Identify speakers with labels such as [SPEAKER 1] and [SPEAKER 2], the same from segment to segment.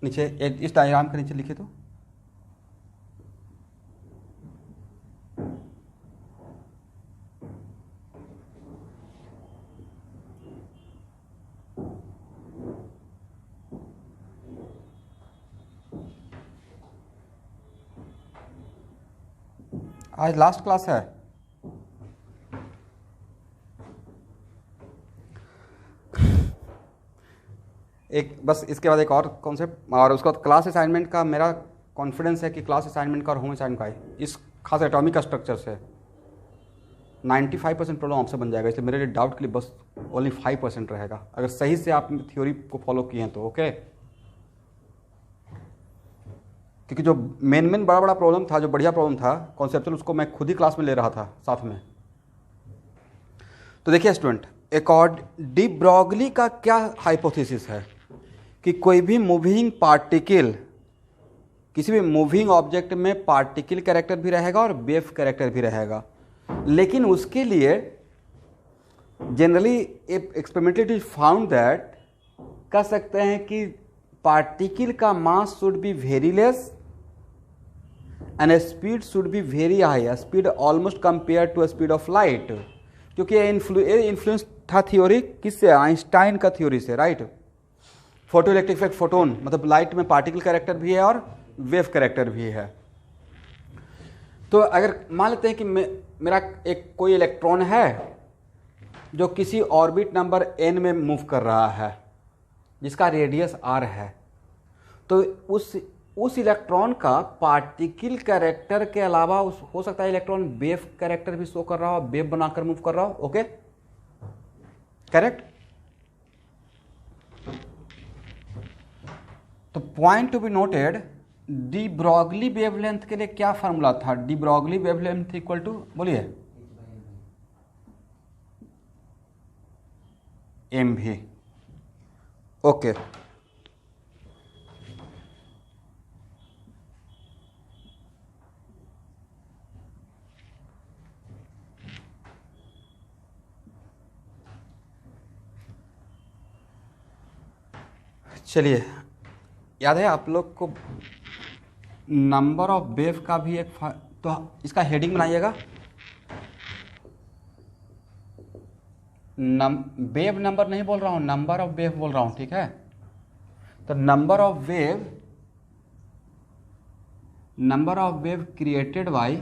[SPEAKER 1] नीचे इस डायग्राम के नीचे लिखे तो आज लास्ट क्लास है। एक बस इसके बाद एक और कॉन्सेप्ट, और उसके बाद क्लास असाइनमेंट का मेरा कॉन्फिडेंस है कि क्लास असाइनमेंट का और होम असाइनमेंट का है इस खास एटॉमिक स्ट्रक्चर से 95% प्रॉब्लम आपसे बन जाएगा। इसलिए मेरे लिए डाउट के लिए बस ओनली 5% रहेगा, अगर सही से आप थ्योरी को फॉलो किए हैं तो ओके। क्योंकि जो मेन बड़ा प्रॉब्लम था, जो बढ़िया प्रॉब्लम था कॉन्सेप्चुअल, उसको मैं खुद ही क्लास में ले रहा था साथ में। तो देखिए स्टूडेंट, डी ब्रॉगली का क्या हाइपोथेसिस है कि कोई भी मूविंग पार्टिकल, किसी भी मूविंग ऑब्जेक्ट में पार्टिकल कैरेक्टर भी रहेगा और वेव कैरेक्टर भी रहेगा, लेकिन उसके लिए generally experimentally it is found that कह सकते हैं कि पार्टिकल का mass should be very less and speed should be very high, speed almost compare to speed of light. क्योंकि ये इन्फ्लुएंस था थ्योरी किससे, आइंस्टाइन का थ्योरी से, right. Photo electric effect, photon मतलब लाइट में पार्टिकल कैरेक्टर भी है और वेव कैरेक्टर भी है। तो अगर मान लेते हैं कि मेरा एक कोई इलेक्ट्रॉन है जो किसी ऑर्बिट नंबर n में मूव कर रहा है जिसका रेडियस r है, तो उस इलेक्ट्रॉन का पार्टिकल कैरेक्टर के अलावा हो सकता है इलेक्ट्रॉन वेव कैरेक्टर भी शो कर रहा हो, वेव बनाकर मूव कर रहा हो, ओके करेक्ट। तो point to be noted, de Broglie wavelength के लिए क्या फार्मूला था, de Broglie wavelength equal to, बोलिए, एम भी, ओके। चलिए, याद है आप लोग को नंबर ऑफ वेव का भी एक तो इसका हेडिंग बनाइएगा, वेव नंबर नहीं बोल रहा हूँ, नंबर ऑफ वेव बोल रहा हूँ, ठीक है। तो number of wave created by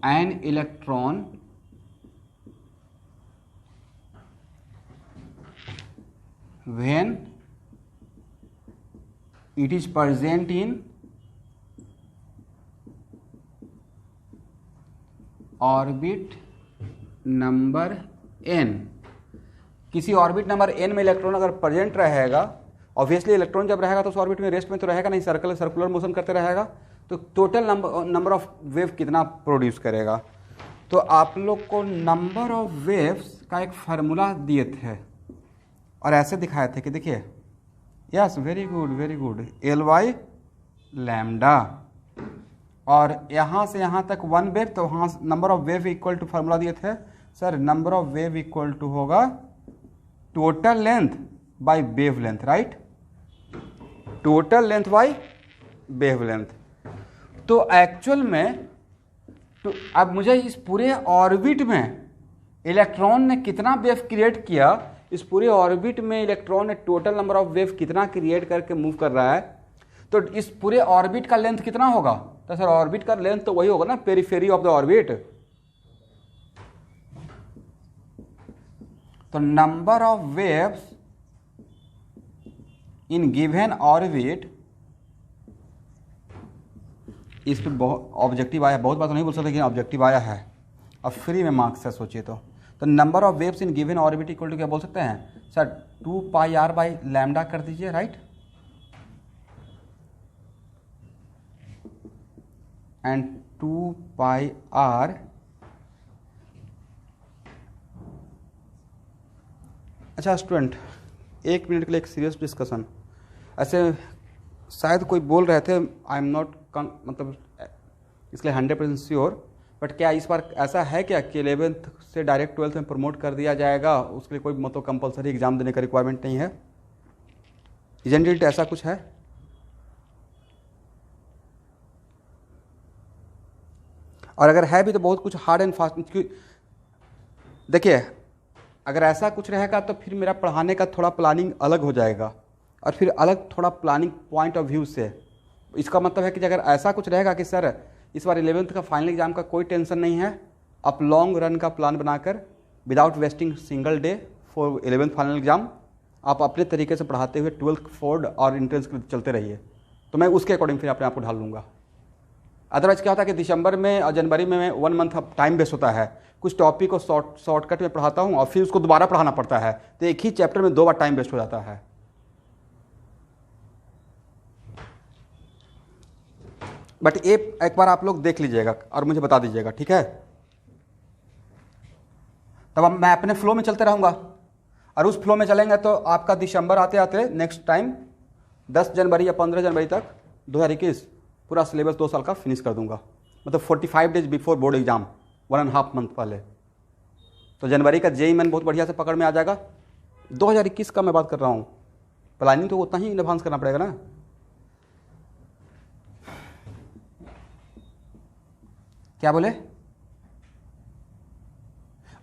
[SPEAKER 1] an electron when it is present in orbit number n। किसी ऑर्बिट नंबर n में इलेक्ट्रॉन अगर प्रेजेंट रहेगा, ऑब्वियसली इलेक्ट्रॉन जब रहेगा तो उस ऑर्बिट में रेस्ट में तो रहेगा नहीं, सर्कुलर मोशन करते रहेगा, तो टोटल नंबर ऑफ वेव कितना प्रोड्यूस करेगा। तो आप लोग को नंबर ऑफ वेव्स का एक फार्मूला दिए थे और ऐसे दिखाए थे कि देखिए, yes very good, L Y lambda, और यहाँ से यहाँ तक वन वेव, तो वहाँ number of wave equal to formula दिए थे sir, number of wave equal to होगा total length by wave length, right, total length by wave length. तो एक्चुअल में तो अब मुझे इस पूरे ऑर्बिट में इलेक्ट्रॉन ने कितना वेव क्रिएट किया, इस पूरे ऑर्बिट में इलेक्ट्रॉन ने टोटल नंबर ऑफ वेव कितना क्रिएट करके मूव कर रहा है, तो इस पूरे ऑर्बिट का लेंथ कितना होगा। तो सर ऑर्बिट का लेंथ तो वही होगा ना, पेरिफेरी ऑफ द ऑर्बिट। तो number of waves in given orbit, इस पे बहुत ऑब्जेक्टिव आया, बहुत बात तो नहीं बोल सकते लेकिन ऑब्जेक्टिव आया है, अब फ्री में मार्क्स है सोचिए। तो number of waves in given orbit equal to क्या बोल सकते हैं sir, 2 pi r by lambda कर दीजिए, राइट, एंड 2 पाई r अच्छा स्टूडेंट, 1 मिनट के लिए एक सीरियस डिस्कशन। ऐसे शायद कोई बोल रहे थे, आई एम नॉट मतलब इसके लिए 100% श्योर, बट क्या इस बार ऐसा है क्या कि 11th से डायरेक्ट 12th में प्रमोट कर दिया जाएगा, उसके लिए कोई मतलब कंपलसरी एग्जाम देने का रिक्वायरमेंट नहीं है। इजंट इट ऐसा कुछ है? और अगर है भी तो बहुत कुछ हार्ड एंड फास्ट। देखिए अगर ऐसा कुछ रहेगा तो फिर मेरा पढ़ाने का थोड़ा प्लानिंग अलग हो जाएगा, और फिर अलग थोड़ा प्लानिंग पॉइंट ऑफ व्यू से। इसका मतलब है कि अगर ऐसा कुछ रहेगा कि सर इस बार 11th का फाइनल एग्जाम का कोई टेंशन नहीं है, आप लॉन्ग रन का प्लान बनाकर without wasting single day for 11th final exam आप अपने तरीके से पढ़ाते हुए 12th फोर्ड और इंट्रेंस के चलते रहिए, तो मैं उसके अकॉर्डिंग फिर अपने आप को ढाल लूँगा। अदरवाइज क्या होता है कि दिसंबर में और जनवरी में 1 मंथ टाइम वेस्ट होता है, कुछ टॉपिक को शॉर्टकट में पढ़ाता हूँ और फिर उसको दोबारा पढ़ाना पड़ता है, तो एक ही चैप्टर में 2 बार टाइम वेस्ट हो जाता है। बट ये एक बार आप लोग देख लीजिएगा और मुझे बता दीजिएगा, ठीक है? तब अब मैं अपने फ्लो में चलते रहूँगा, और उस फ्लो में चलेंगे तो आपका दिसंबर आते आते नेक्स्ट टाइम 10 जनवरी या 15 जनवरी तक 2021 पूरा सिलेबस 2 साल का फिनिश कर दूंगा, मतलब 45 days before board exam, 1.5 month पहले। तो जनवरी का जेई मैन बहुत बढ़िया से पकड़ में आ जाएगा। 2021 का मैं बात कर रहा हूँ, प्लानिंग तो उतना ही एडवांस करना पड़ेगा ना। क्या बोले?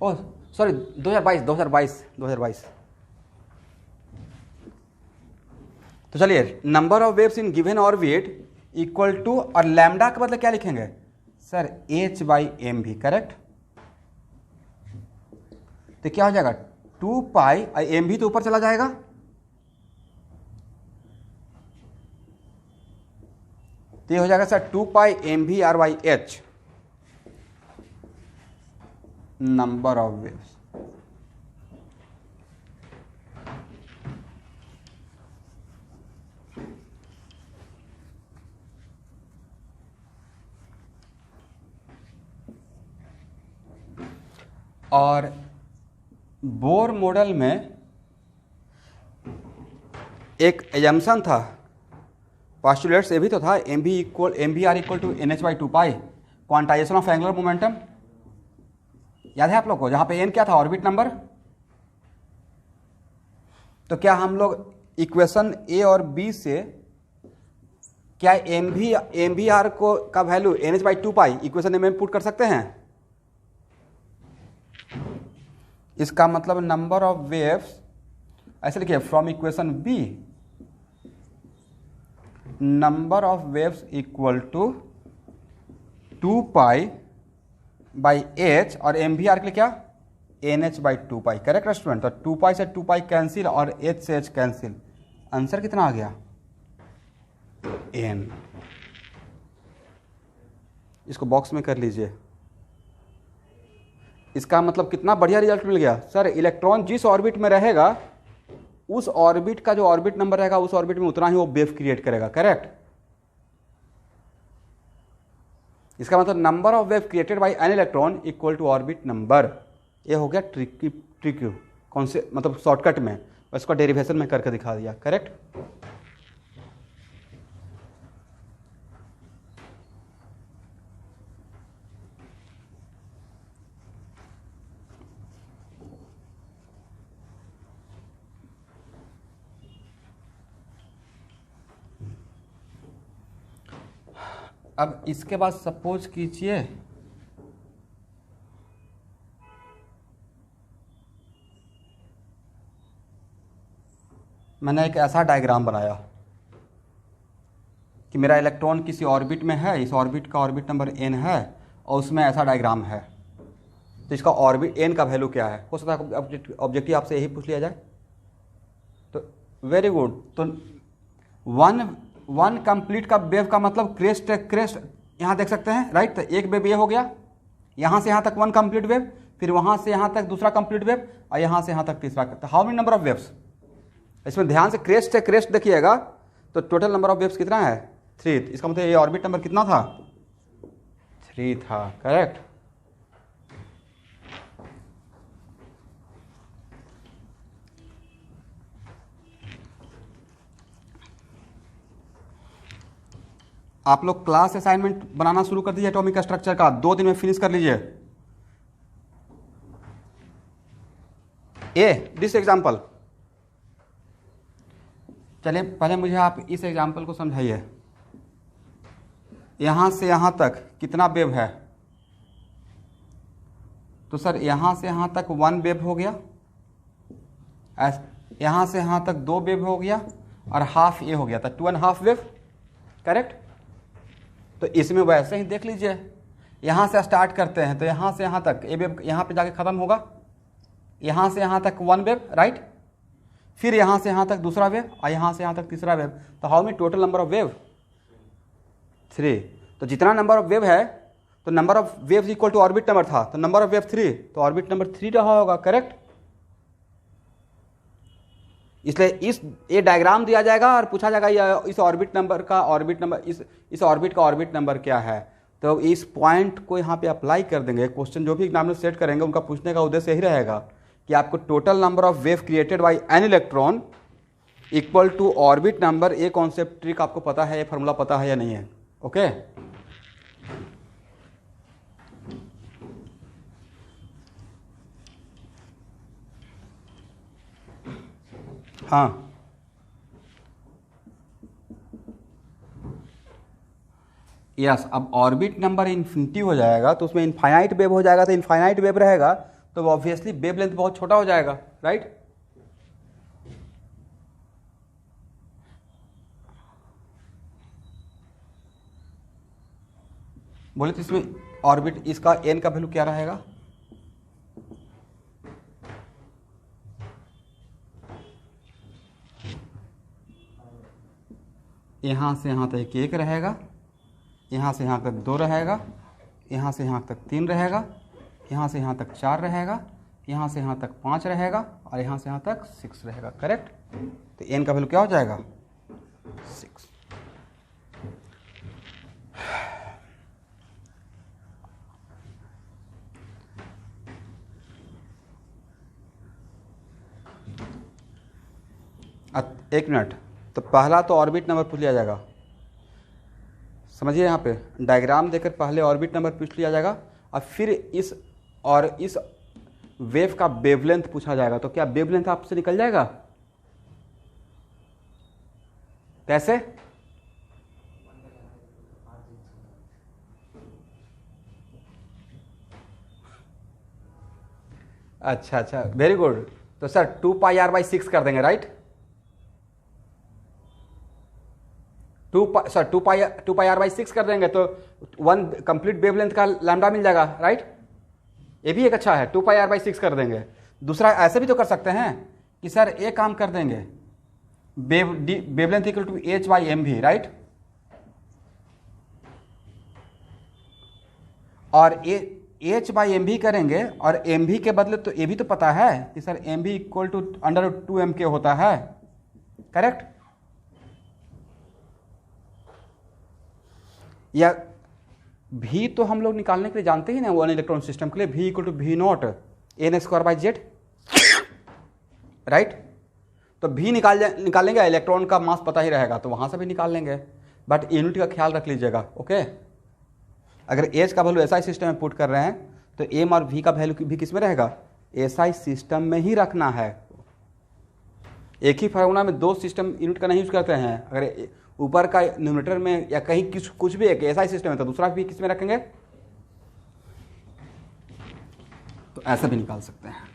[SPEAKER 1] Oh sorry, 2022। तो चलिए, number of waves in given orbit equal to, और लैम्डा के बदले क्या लिखेंगे सर? h/m भी, करेक्ट? तो क्या हो जाएगा 2 पाई, m भी तो ऊपर चला जाएगा, तो ये हो जाएगा sir 2 pi mv/h number of waves. और बोर मॉडल में एक एजम्पशन था, पोस्टुलेट्स ये भी तो था, mvr equal to nh/2 pi, quantization of angular momentum. याद है आप लोग को? जहां पे n क्या था? Orbit number. तो क्या हम लोग इक्वेशन ए और बी से क्या mvr को का वैल्यू nh/2 पाई इक्वेशन ए में पुट कर सकते हैं? इसका मतलब नंबर ऑफ वेव्स ऐसे लिखिए, from equation B number of waves equal to 2 pi by h, और mvr के लिए क्या? nh/2 पाई, करेक्ट स्टूडेंट? तो 2 पाई से 2 पाई कैंसिल और h से h कैंसिल, आंसर कितना आ गया? n। इसको बॉक्स में कर लीजिए। इसका मतलब कितना बढ़िया रिजल्ट मिल गया सर। इलेक्ट्रॉन जिस ऑर्बिट में रहेगा उस ऑर्बिट का जो ऑर्बिट नंबर रहेगा उस ऑर्बिट में उतना ही वो वेव क्रिएट करेगा, करेक्ट? इसका मतलब number of wave created by an electron equal to orbit number. ये हो गया ट्रिक कौन से मतलब शॉर्टकट में, उसका डेरिवेशन में करके दिखा दिया, करेक्ट? अब इसके बाद सपोज कीजिए मैंने एक ऐसा डायग्राम बनाया कि मेरा इलेक्ट्रॉन किसी ऑर्बिट में है, इस ऑर्बिट का ऑर्बिट नंबर n है और उसमें ऐसा डायग्राम है, तो इसका ऑर्बिट n का वैल्यू क्या है? हो सकता है ऑब्जेक्टिव आपसे यही पूछ लिया जाए, तो वेरी गुड। तो वन कंप्लीट का वेव का मतलब क्रेस्ट यहाँ देख सकते हैं, राइट? तो एक वेव ये हो गया, यहाँ से यहाँ तक 1 कंप्लीट वेव, फिर वहाँ से यहाँ तक दूसरा कंप्लीट वेव, और यहाँ से यहाँ तक तीसरा। तो how many number of waves? इसमें ध्यान से क्रेस्ट से क्रेस्ट देखिएगा, तो टोटल नंबर ऑफ वेव्स कितना है? 3। इसका मतलब ये ऑर्बिट नंबर कितना था? 3 था, करेक्ट? आप लोग क्लास असाइनमेंट बनाना शुरू कर दीजिए एटॉमिक स्ट्रक्चर का, 2 दिन में फिनिश कर लीजिए। दिस एग्जाम्पल, चलिए पहले मुझे आप इस एग्जाम्पल को समझाइए। यहाँ से यहाँ तक कितना वेव है? तो सर यहाँ से यहाँ तक 1 वेव हो गया, यहाँ से यहाँ तक 2 वेव हो गया, और हाफ ये हो गया था 2.5 वेव, करेक्ट। तो इसमें वैसे ही देख लीजिए, यहाँ से स्टार्ट करते हैं तो यहाँ से यहाँ तक ये वेव यहाँ पे जाके ख़त्म होगा, यहाँ से यहाँ तक 1 वेव, राइट। फिर यहाँ से यहाँ तक दूसरा वेव, और यहाँ से यहाँ तक तीसरा वेव। तो how many total number of wave? 3। तो जितना नंबर ऑफ वेव है, तो number of waves equal to orbit number था, तो नंबर ऑफ वेव 3, तो ऑर्बिट नंबर 3 रहा होगा, करेक्ट। इसलिए ये डायग्राम दिया जाएगा और पूछा जाएगा इस ऑर्बिट नंबर का ऑर्बिट नंबर, इस ऑर्बिट का ऑर्बिट नंबर क्या है। तो इस पॉइंट को यहाँ पे अप्लाई कर देंगे। क्वेश्चन जो भी एग्जामिनर सेट करेंगे उनका पूछने का उद्देश्य यही रहेगा कि आपको total number of wave created by an electron equal to orbit number. ये कॉन्सेप्ट ट्रिक आपको पता है, ये फार्मूला पता है या नहीं है? ओके। हाँ, यस। अब ऑर्बिट नंबर इन्फिनिटी हो जाएगा तो उसमें इनफाइनाइट वेव हो जाएगा, तो इनफाइनाइट वेव रहेगा तो ऑब्वियसली वेव लेंथ बहुत छोटा हो जाएगा, राइट। बोले तो इसमें ऑर्बिट, इसका एन का वैल्यू क्या रहेगा? यहाँ से यहाँ तक 1 रहेगा, यहाँ से यहाँ तक 2 रहेगा, यहाँ से यहाँ तक 3 रहेगा, यहाँ से यहाँ तक 4 रहेगा, यहाँ से यहाँ तक 5 रहेगा, और यहाँ से यहाँ तक 6 रहेगा, करेक्ट। तो एन का वैल्यू क्या हो जाएगा? 6। एक मिनट, तो पहला तो ऑर्बिट नंबर पूछ लिया जाएगा, समझिए। यहाँ पे डायग्राम देकर पहले ऑर्बिट नंबर पूछ लिया जाएगा, और फिर इस वेव का वेवलेंथ पूछा जाएगा। तो क्या वेवलेंथ आपसे निकल जाएगा? कैसे? अच्छा, वेरी गुड। तो सर 2πr/6 कर देंगे, राइट। 2πr/6 कर देंगे तो 1 कंप्लीट वेवलेंथ का लैम्डा मिल जाएगा, राइट। ये भी एक अच्छा है, 2πr/6 कर देंगे। दूसरा ऐसे भी तो कर सकते हैं कि सर एक काम कर देंगे, wavelength equal to h/mv, right. और h/mv करेंगे, और mv के बदले तो ये भी तो पता है कि sir mv equal to √2mk होता है, करेक्ट। या v तो हम लोग निकालने के लिए जानते ही ना, 1 इलेक्ट्रॉन सिस्टम के लिए v equal to v0 n²/z, right. तो v निकालेंगे, इलेक्ट्रॉन का मास पता ही रहेगा तो वहां से भी निकाल लेंगे, बट यूनिट का ख्याल रख लीजिएगा, ओके। अगर एच का वैल्यू एसआई सिस्टम में पुट कर रहे हैं तो एम और वी का वैल्यू भी किस में रहेगा? एसआई सिस्टम में ही रखना है। एक ही फार्मूला में 2 सिस्टम यूनिट का नहीं यूज करते हैं। अगर ऊपर का न्यूमरेटर में या कहीं कुछ भी एक एसआई सिस्टम है तो दूसरा भी किस में रखेंगे, तो ऐसा भी निकाल सकते हैं।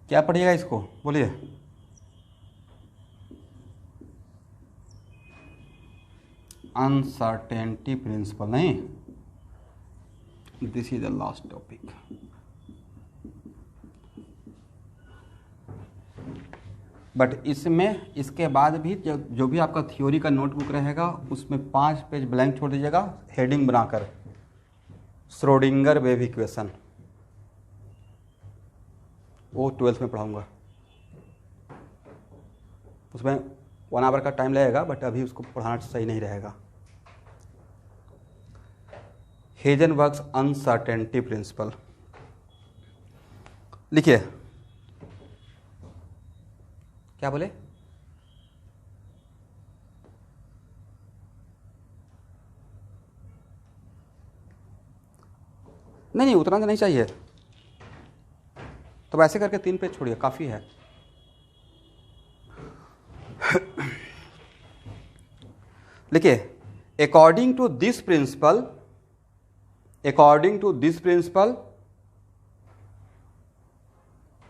[SPEAKER 1] क्या पढ़िएगा इसको, बोलिए। अनसर्टेनिटी प्रिंसिपल नहीं, this is the last topic. But इसमें इसके बाद भी जो भी आपका थ्योरी का नोटबुक रहेगा उसमें 5 पेज ब्लैंक छोड़ दीजिएगा, हेडिंग बनाकर श्रोडिंगर वेव इक्वेशन, वो 12th में पढ़ाऊंगा। उसमें 1 आवर का टाइम लगेगा, बट अभी उसको पढ़ाना सही नहीं रहेगा। हेजनबर्ग्स अनसर्टेनिटी प्रिंसिपल लिखिए, क्या बोले? नहीं उतना तो नहीं चाहिए, तो ऐसे करके 3 पेज छोड़िए, काफ़ी है। लिखिए, according to this principle,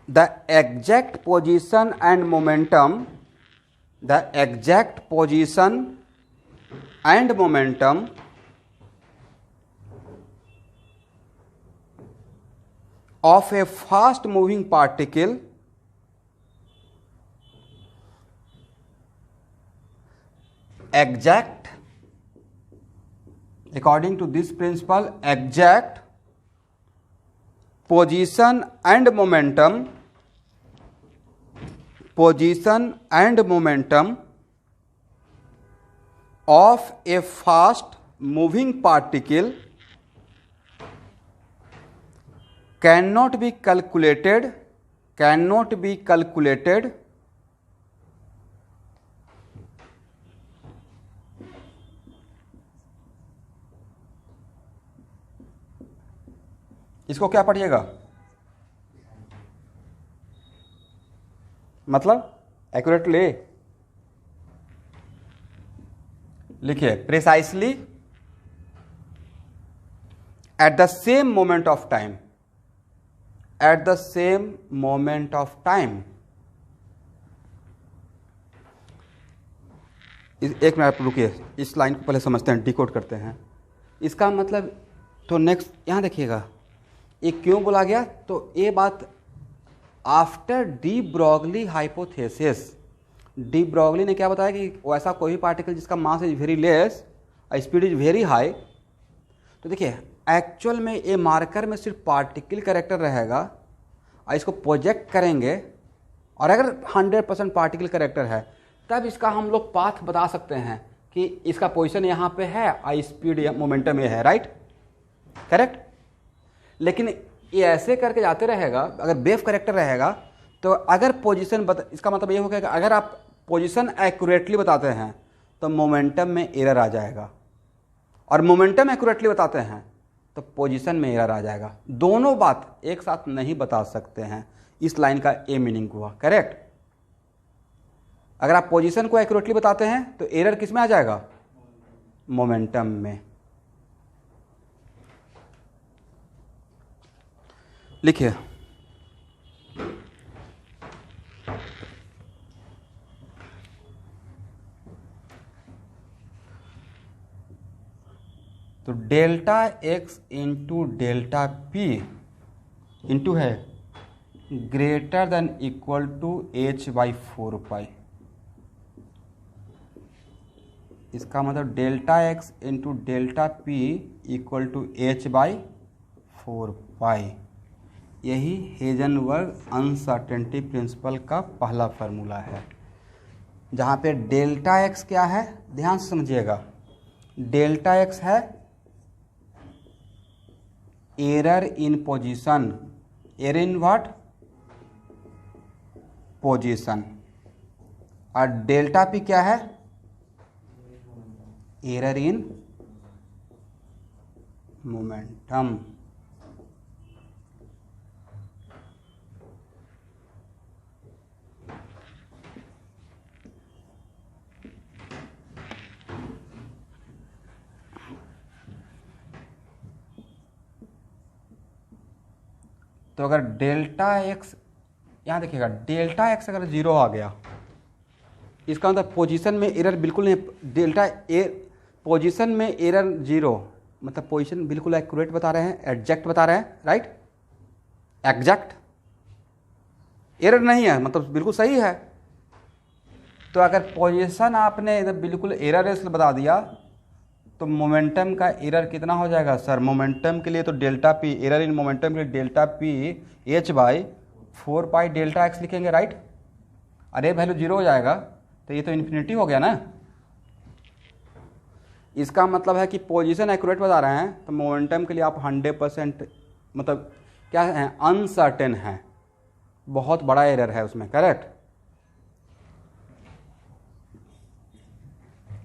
[SPEAKER 1] the exact position and momentum of a fast moving particle according to this principle, exact position and momentum of a fast moving particle cannot be calculated इसको क्या पढ़िएगा? मतलब accurately लिखिए, precisely at the same moment of time, एक minute रुकिए, इस line को पहले समझते हैं, डिकोड करते हैं। इसका मतलब तो नेक्स्ट यहाँ देखिएगा, ये क्यों बोला गया? तो ये बात after de Broglie hypothesis, de Broglie ने क्या बताया कि वैसा कोई भी पार्टिकल जिसका mass is very less, speed is very high. तो देखिए, एक्चुअल में ये मार्कर में सिर्फ पार्टिकल कैरेक्टर रहेगा, और इसको प्रोजेक्ट करेंगे, और अगर 100% पार्टिकल कैरेक्टर है तब इसका हम लोग पाथ बता सकते हैं कि इसका पोजीशन यहाँ पे है और स्पीड या मोमेंटम ये है, राइट, करेक्ट। लेकिन ये ऐसे करके जाते रहेगा, अगर वेव कैरेक्टर रहेगा तो अगर पोजीशन इसका मतलब ये होगा कि अगर आप पोजीशन एक्यूरेटली बताते हैं तो मोमेंटम में एरर आ जाएगा, और मोमेंटम एक्यूरेटली बताते हैं तो पोजीशन में एरर आ जाएगा। दोनों बात एक साथ नहीं बता सकते हैं, इस लाइन का ए मीनिंग हुआ, करेक्ट। अगर आप पोजीशन को एक्यूरेटली बताते हैं तो एरर किस में आ जाएगा? मोमेंटम में। लिखिए, तो delta X into delta P into है greater than equal to h/4π। इसका मतलब delta X into delta P equal to h/4π। यही हेजनबर्ग अनसर्टेनिटी प्रिंसिपल का पहला फार्मूला है, जहाँ पे डेल्टा एक्स क्या है, ध्यान से समझिएगा। डेल्टा एक्स है error in position, error in what? Position. और डेल्टा पी क्या है? Error in momentum. तो अगर डेल्टा एक्स, यहाँ देखिएगा, डेल्टा एक्स अगर 0 आ गया, इसका मतलब पोजीशन में एरर बिल्कुल नहीं। डेल्टा पोजीशन में एरर 0 मतलब पोजीशन बिल्कुल एक्यूरेट बता रहे हैं, एग्जैक्ट बता रहे हैं, राइट, एग्जैक्ट। एरर नहीं है मतलब बिल्कुल सही है। तो अगर पोजीशन आपने इधर बिल्कुल एररलेस बता दिया तो मोमेंटम का एरर कितना हो जाएगा सर? मोमेंटम के लिए तो delta P, error in momentum के लिए delta P h/4π delta x लिखेंगे, राइट। अरे वैल्यू 0 हो जाएगा तो ये तो इन्फिनिटी हो गया ना। इसका मतलब है कि पोजीशन एक्यूरेट बता रहे हैं तो मोमेंटम के लिए आप 100% मतलब क्या है, अनसर्टेन है, बहुत बड़ा एरर है उसमें, करेक्ट।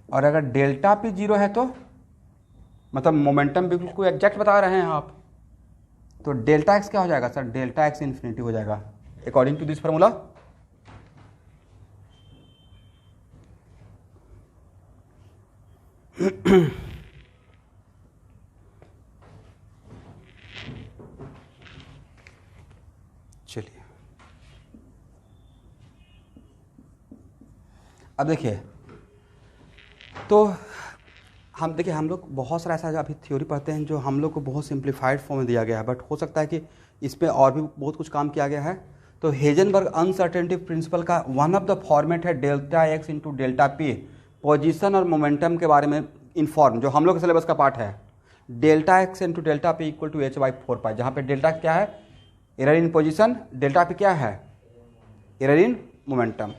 [SPEAKER 1] और अगर डेल्टा पी 0 है तो मतलब मोमेंटम बिल्कुल एग्जैक्ट बता रहे हैं आप, तो डेल्टा एक्स क्या हो जाएगा सर, डेल्टा एक्स इन्फिनिटी हो जाएगा अकॉर्डिंग टू दिस फार्मूला। चलिए अब देखिए, तो हम देखिए हम लोग बहुत सारा ऐसा अभी थ्योरी पढ़ते हैं जो हम लोग को बहुत सिंप्लीफाइड फॉर्म में दिया गया है, बट हो सकता है कि इस पर और भी बहुत कुछ काम किया गया है। तो हेजनबर्ग अनसर्टेनिटी प्रिंसिपल का वन ऑफ द फॉर्मेट है delta X into delta P, position और मोमेंटम के बारे में इन्फॉर्म, जो हम लोग के सिलेबस का पार्ट है। Delta X into delta P equal to h/4π, जहाँ पे डेल्टा क्या है, error in position, delta P क्या है, error in momentum.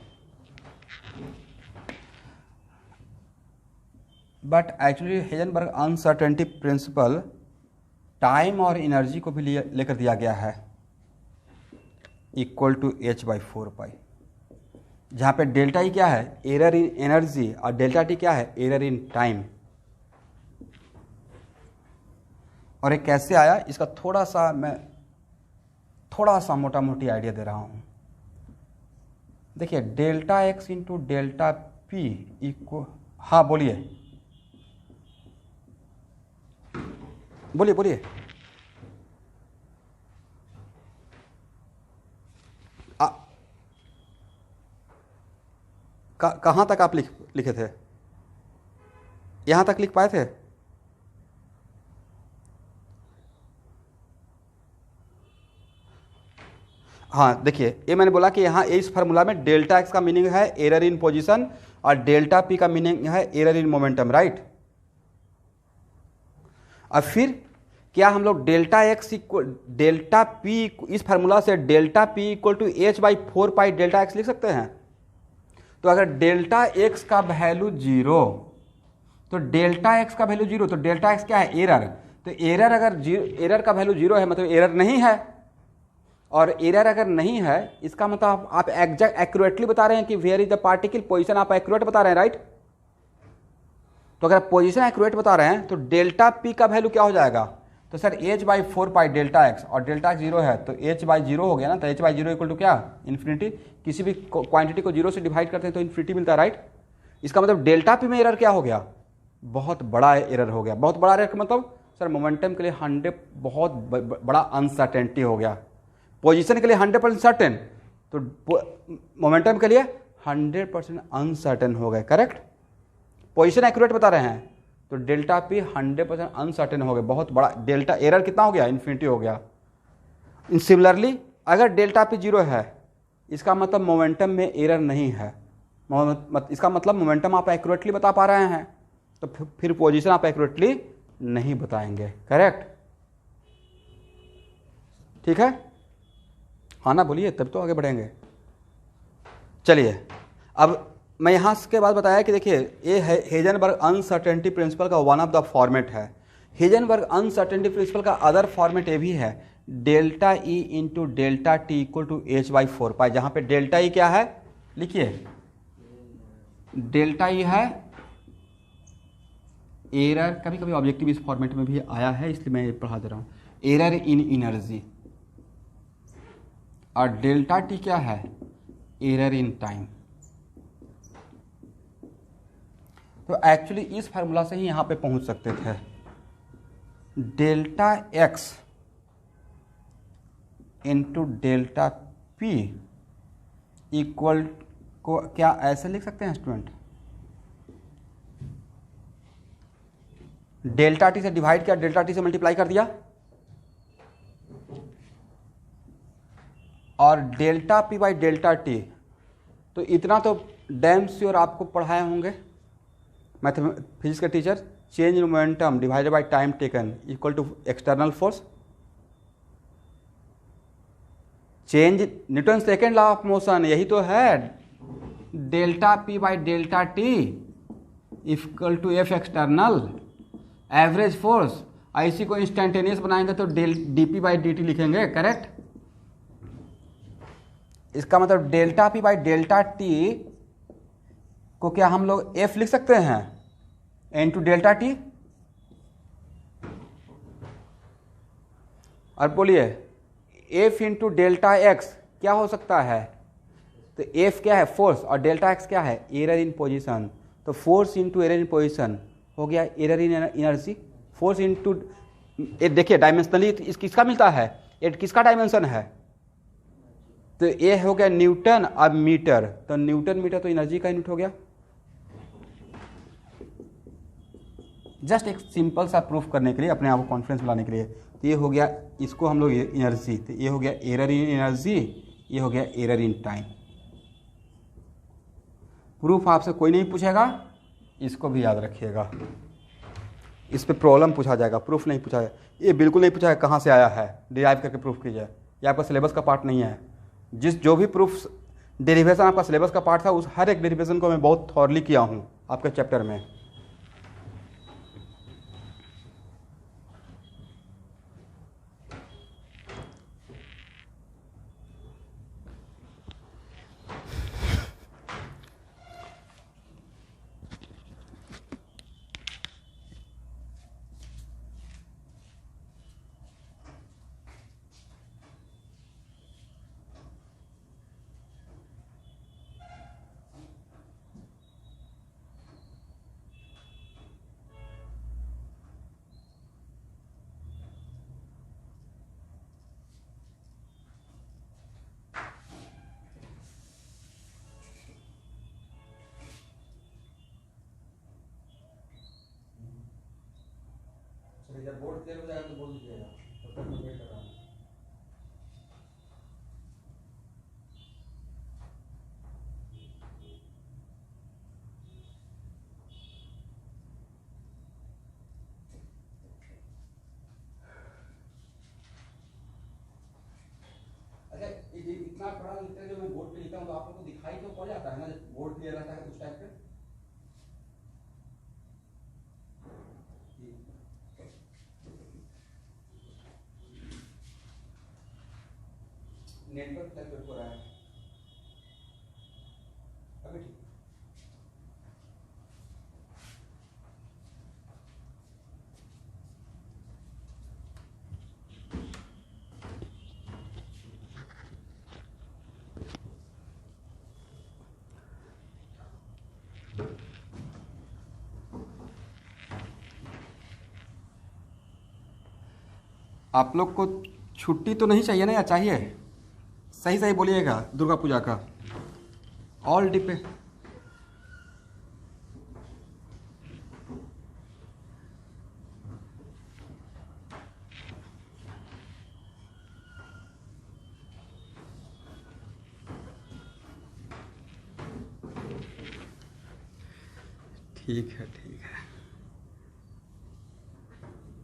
[SPEAKER 1] But actually Heisenberg uncertainty principle time और एनर्जी को भी लेकर दिया गया है इक्वल टू h/4π, जहाँ पे डेल्टा ई क्या है, एरर इन एनर्जी, और डेल्टा टी क्या है, एरर इन टाइम। और ये कैसे आया, इसका मैं थोड़ा सा मोटा मोटी आइडिया दे रहा हूँ। देखिए delta X into delta P equal, हाँ बोलिए बोलिए बोलिए, कहाँ तक आप लिखे थे, यहाँ तक लिख पाए थे? हाँ देखिए, ये मैंने बोला कि यहाँ इस फार्मूला में डेल्टा एक्स का मीनिंग है एरर इन पोजीशन और डेल्टा पी का मीनिंग है एरर इन मोमेंटम, राइट। अब फिर क्या हम लोग delta X equal delta P, इस फार्मूला से delta P equal to h/4π delta X लिख सकते हैं? तो अगर डेल्टा एक्स का वैल्यू 0, तो डेल्टा एक्स का वैल्यू 0, तो डेल्टा एक्स क्या है, एरर। तो एरर अगर एरर का वैल्यू 0 है मतलब एरर नहीं है, और एरर अगर नहीं है इसका मतलब आप एग्जैक्ट एक्यूरेटली बता रहे हैं कि where is the particle, position आप एक्यूरेट बता रहे हैं, राइट। तो अगर पोजीशन एक्यूरेट बता रहे हैं तो डेल्टा पी का वैल्यू क्या हो जाएगा, तो सर h/4π डेल्टा एक्स, और डेल्टा एक्स 0 है तो h/0 हो गया ना, तो h/0 इक्वल टू क्या, इन्फिनिटी। किसी भी क्वांटिटी को 0 से डिवाइड करते हैं तो इन्फिनिटी मिलता है, राइट। इसका मतलब डेल्टा पी में एरर क्या हो गया, बहुत बड़ा एरर हो गया। बहुत बड़ा एरर का मतलब सर मोमेंटम के लिए 100 बहुत बड़ा अनसर्टेनिटी हो गया। पोजीशन के लिए 100% सर्टेन, तो मोमेंटम के लिए 100% अनसर्टेन हो गए, करेक्ट। पोजीशन एक्यूरेट बता रहे हैं तो डेल्टा पी 100% अनसर्टेन हो गए, बहुत बड़ा डेल्टा एरर कितना हो गया, इन्फिनिटी हो गया। सिमिलरली अगर डेल्टा पी 0 है इसका मतलब मोमेंटम में एरर नहीं है, इसका मतलब मोमेंटम आप एक्यूरेटली बता पा रहे हैं, तो फिर पोजीशन आप एक्यूरेटली नहीं बताएंगे, करेक्ट। ठीक है, हाँ ना बोलिए, तब तो आगे बढ़ेंगे। चलिए अब मैं यहाँ के बाद बताया कि देखिए ये हेजनबर्ग अनसर्टेनिटी प्रिंसिपल का वन ऑफ द फॉर्मेट है। हेजनबर्ग अनसर्टेनिटी प्रिंसिपल का अदर फॉर्मेट ये भी है, delta E into delta T equal to h/4π, जहाँ पे डेल्टा ई क्या है, लिखिए डेल्टा ई है एरर, कभी कभी ऑब्जेक्टिव इस फॉर्मेट में भी आया है इसलिए मैं पढ़ा दे रहा हूँ, एरर इन एनर्जी, और डेल्टा टी क्या है, एरर इन टाइम। तो एक्चुअली इस फार्मूला से ही यहाँ पे पहुँच सकते थे। Delta X into delta P equal को क्या ऐसे लिख सकते हैं स्टूडेंट, डेल्टा टी से डिवाइड किया, डेल्टा टी से मल्टीप्लाई कर दिया, और delta P by delta T. तो इतना तो डैम श्योर आपको पढ़ाए होंगे फिजिक्स के teacher, change in momentum divided by time taken equal to external force, change Newton second law of motion, यही तो है। Delta P by delta T equal to F external average force. इसी को instantaneous बनाएंगे तो D P by D T लिखेंगे, correct. इसका मतलब delta P by delta T को क्या हम लोग एफ लिख सकते हैं इनटू डेल्टा टी। और बोलिए एफ इंटू डेल्टा एक्स क्या हो सकता है, तो एफ क्या है फोर्स और डेल्टा एक्स क्या है एरर इन पोजीशन, तो force into error in position हो गया error in energy. Force into देखिए डायमेंशनली इस किसका मिलता है, ये किसका डायमेंशन है, तो ये हो गया न्यूटन। अब मीटर, तो न्यूटन मीटर तो एनर्जी का यूनिट हो गया। जस्ट एक सिंपल सा प्रूफ करने के लिए, अपने आप को कॉन्फिडेंस लाने के लिए, तो ये हो गया, इसको हम लोग एनर्जी, तो ये हो गया एरर इन एनर्जी, ये हो गया एरर इन टाइम। प्रूफ आपसे कोई नहीं पूछेगा, इसको भी याद रखिएगा। इस पे प्रॉब्लम पूछा जाएगा, प्रूफ नहीं पूछा जाएगा। ये बिल्कुल नहीं पूछा है कहाँ से आया है, डिराइव करके प्रूफ कीजिए। ये आपका सिलेबस का पार्ट नहीं है। जो भी प्रूफ डेरिवेशन आपका सिलेबस का पार्ट था, उस हर एक डेरिवेशन को मैं बहुत थॉरली किया हूँ आपके चैप्टर में। जब बोर्ड क्लियर हो जाएगा तो बोल दीजिएगा, तब तक मैं वेट कर रहा हूँ। अच्छा इतना पढ़ा लिखता है जो मैं बोर्ड पे लिखता हूँ, तो आप लोग को दिखाई तो पड़ जाता है ना, बोर्ड क्लियर रहता है उस टाइप पे। नेटवर्क फ्लक्चुएट हो रहा है अभी, ठीक। आप लोग को छुट्टी तो नहीं चाहिए ना, या चाहिए? सही सही बोलिएगा। दुर्गा पूजा का ऑल डिपेंड, ठीक है ठीक है,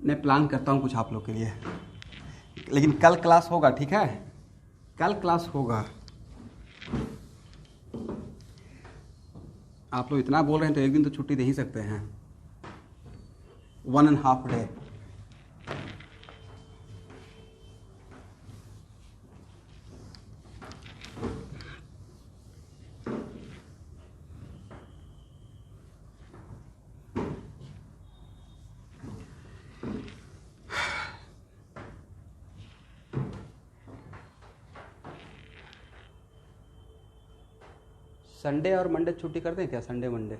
[SPEAKER 1] मैं प्लान करता हूँ कुछ आप लोग के लिए, लेकिन कल क्लास होगा, ठीक है? कल क्लास होगा। आप लोग इतना बोल रहे हैं तो एक दिन तो छुट्टी दे ही सकते हैं, 1.5 डे। संडे और मंडे छुट्टी कर दें क्या? संडे मंडे,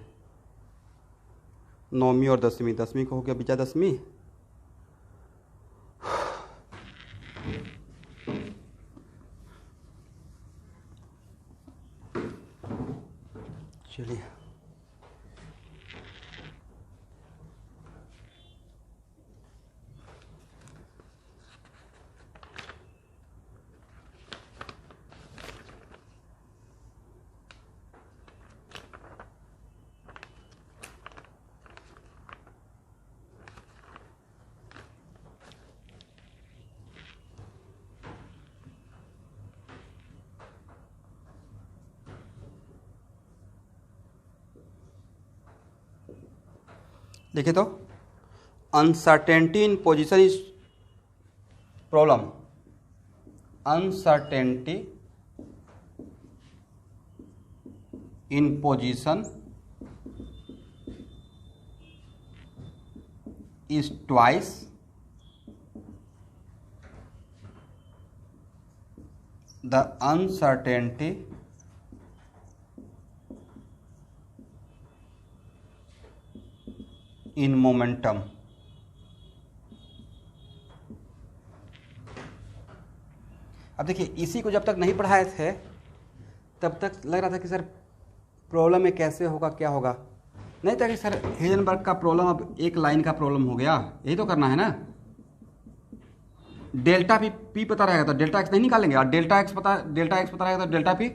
[SPEAKER 1] नौवीं और दसवीं, दसवीं को हो गया विजयादशमी। चलिए देखिए तो uncertainty in position is problem, uncertainty in position is twice the uncertainty in momentum। अब देखिए इसी को जब तक नहीं पढ़ाए थे तब तक लग रहा था कि सर प्रॉब्लम में कैसे होगा, क्या होगा, नहीं था कि सर हेजनबर्ग का प्रॉब्लम अब एक लाइन का प्रॉब्लम हो गया, यही तो करना है ना। डेल्टा पी पता रहेगा तो डेल्टा एक्स नहीं निकालेंगे, और डेल्टा एक्स पता रहेगा तो डेल्टा पी,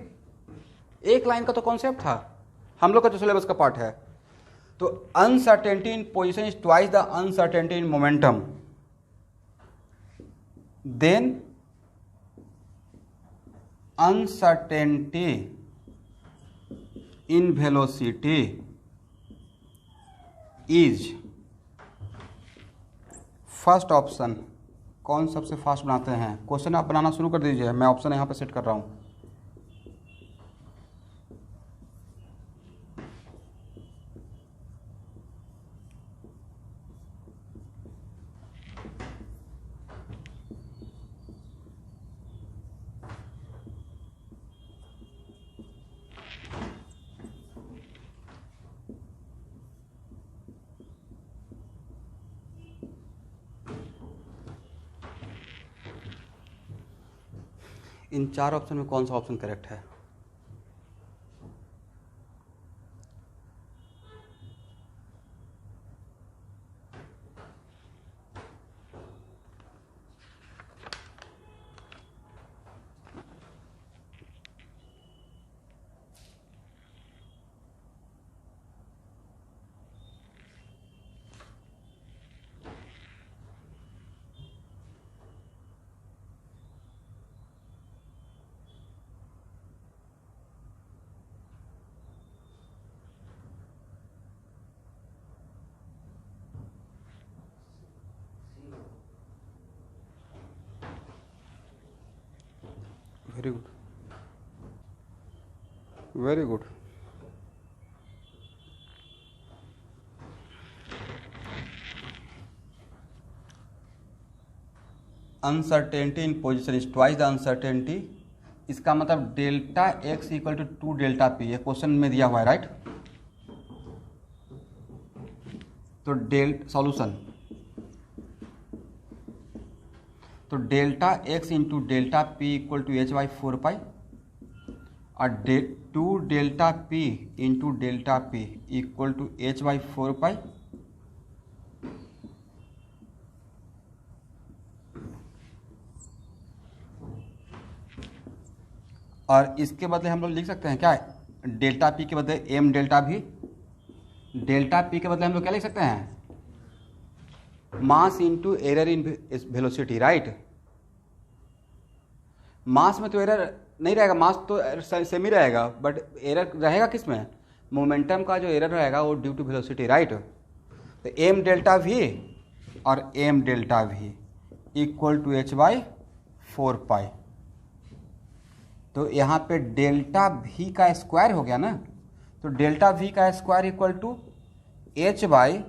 [SPEAKER 1] एक लाइन का तो कॉन्सेप्ट था हम लोग का जो सिलेबस का पार्ट है। तो uncertainty in position is twice the uncertainty in momentum, then uncertainty in velocity is first option. कौन सबसे फास्ट बनाते हैं, क्वेश्चन आप बनाना शुरू कर दीजिए, मैं ऑप्शन यहाँ पे सेट कर रहा हूँ। इन चार ऑप्शन में कौन सा ऑप्शन करेक्ट है? Very good, very good. Uncertainty in position is twice the uncertainty, इसका मतलब delta X equal to 2 delta P, ये क्वेश्चन में दिया हुआ है राइट। तो सॉल्यूशन, तो delta X into delta P equal to H by 4 pi, और 2 delta P into delta P equal to H by 4 pi, और इसके बदले हम लोग लिख सकते हैं क्या, डेल्टा पी के बदले एम डेल्टा भी, डेल्टा पी के बदले हम लोग क्या लिख सकते हैं, mass into error in velocity right. Mass में तो एरर नहीं रहेगा, मास तो सेम ही रहेगा, बट एरर रहेगा किस में, मोमेंटम का जो एरर रहेगा वो ड्यू टू वेलोसिटी राइट। तो एम डेल्टा वी और M delta V equal to H by 4 pi. तो यहाँ पे डेल्टा वी का स्क्वायर हो गया ना, तो डेल्टा वी का square equal to H by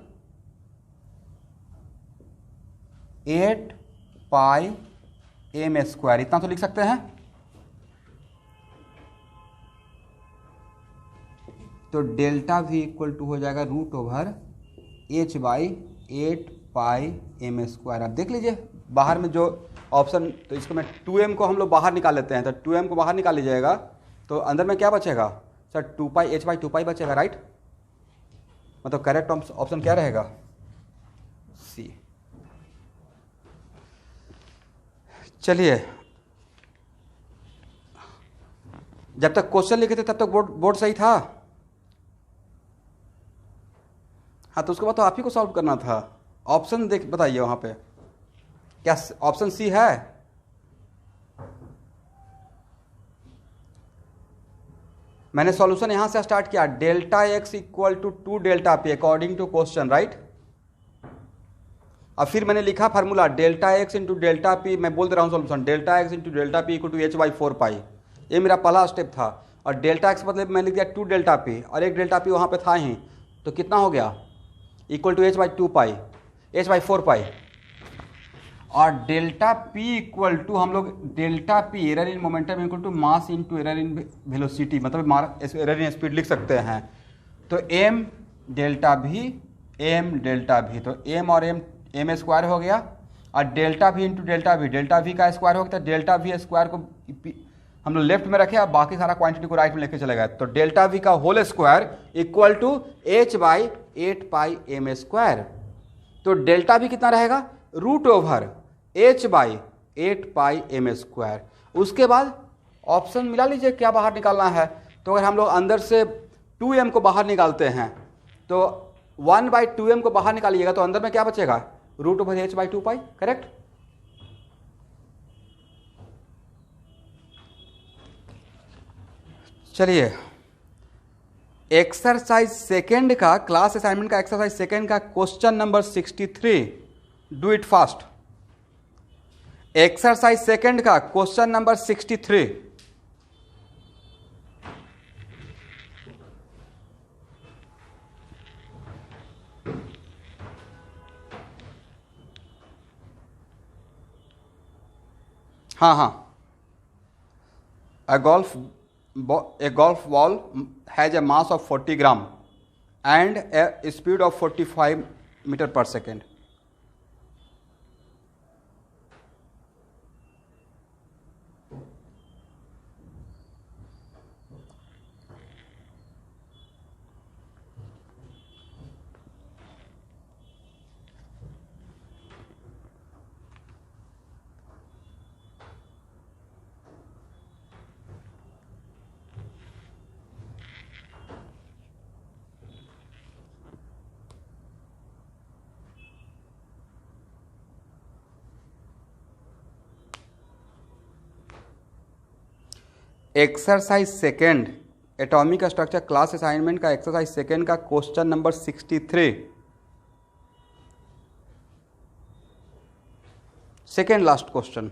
[SPEAKER 1] 8 pi M square, इतना तो लिख सकते हैं। तो डेल्टा वी इक्वल टू हो जाएगा √/h by 8 pi M square. आप देख लीजिए बाहर में जो ऑप्शन, तो इसको मैं 2m को हम लोग बाहर निकाल लेते हैं, तो 2m को बाहर निकाल लीजिएगा तो अंदर में क्या बचेगा सर, 2 पाई h बाई 2 पाई बचेगा राइट। मतलब करेक्ट ऑप्शन क्या रहेगा, सी। चलिए, जब तक क्वेश्चन लिखे थे तब तक बोर्ड सही था। हाँ, तो उसके बाद तो आप ही को सॉल्व करना था। ऑप्शन देख बताइए वहां पे, क्या ऑप्शन सी है? मैंने सॉल्यूशन यहां से स्टार्ट किया, delta X equal to 2 delta P according to question right. अब फिर मैंने लिखा formula delta X into delta P, मैं बोल दे रहा हूँ solution, delta X into delta P equal to H by 4 pi. ये मेरा पहला स्टेप था। और डेल्टा एक्स मतलब मैंने लिख दिया 2 डेल्टा पी और 1 डेल्टा पी वहाँ पे था ही, तो कितना हो गया equal to H by 2 pi, H by 4 pi. और डेल्टा पी इक्वल टू हम लोग delta P error in momentum equal to mass into error in velocity, मतलब एरर इन स्पीड लिख सकते हैं। तो M delta V, M delta V, तो M और एम स्क्वायर हो गया, और डेल्टा भी इंटू डेल्टा भी, डेल्टा भी का स्क्वायर हो गया, तो डेल्टा भी स्क्वायर को हम लोग लेफ्ट में रखे और बाकी सारा क्वांटिटी को राइट में लेके चले गए। तो डेल्टा वी का whole square equal to H by 8 pi M square. तो डेल्टा भी कितना रहेगा, root over H by 8 pi M square. उसके बाद ऑप्शन मिला लीजिए क्या बाहर निकालना है। तो अगर हम लोग अंदर से 2m को बाहर निकालते हैं तो 1/2m को बाहर निकालिएगा तो अंदर में क्या बचेगा, root over H by 2 pi, correct. चलिए एक्सरसाइज सेकेंड का, क्लास असाइनमेंट का एक्सरसाइज सेकेंड का question number 63, do it fast. Exercise second का क्वेश्चन नंबर 63। हाँ, a golf ball has a mass of 40 gram and a speed of 45 meter per second. Exercise second atomic structure class assignment का exercise second का question number 63, second last question.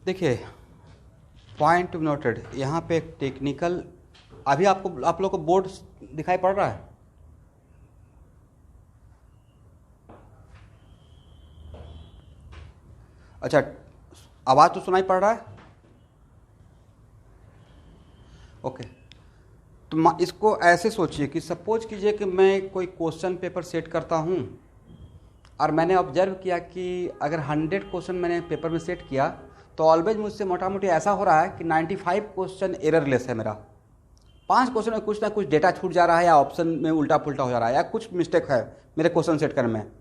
[SPEAKER 1] देखिए point two noted, यहाँ पे एक technical, अभी आपको आप लोग को बोर्ड दिखाई पड़ रहा है? अच्छा, आवाज़ तो सुनाई पड़ रहा है? ओके, तो इसको ऐसे सोचिए कि सपोज कीजिए कि मैं कोई क्वेश्चन पेपर सेट करता हूँ और मैंने ऑब्जर्व किया कि अगर 100 क्वेश्चन मैंने पेपर में सेट किया तो ऑलवेज मुझसे मोटा मोटी ऐसा हो रहा है कि 95 क्वेश्चन एररलेस है मेरा। 5 क्वेश्चन में कुछ ना कुछ डेटा छूट जा रहा है या ऑप्शन में उल्टा पुल्टा हो जा रहा है या कुछ मिस्टेक है मेरे क्वेश्चन सेट करने में।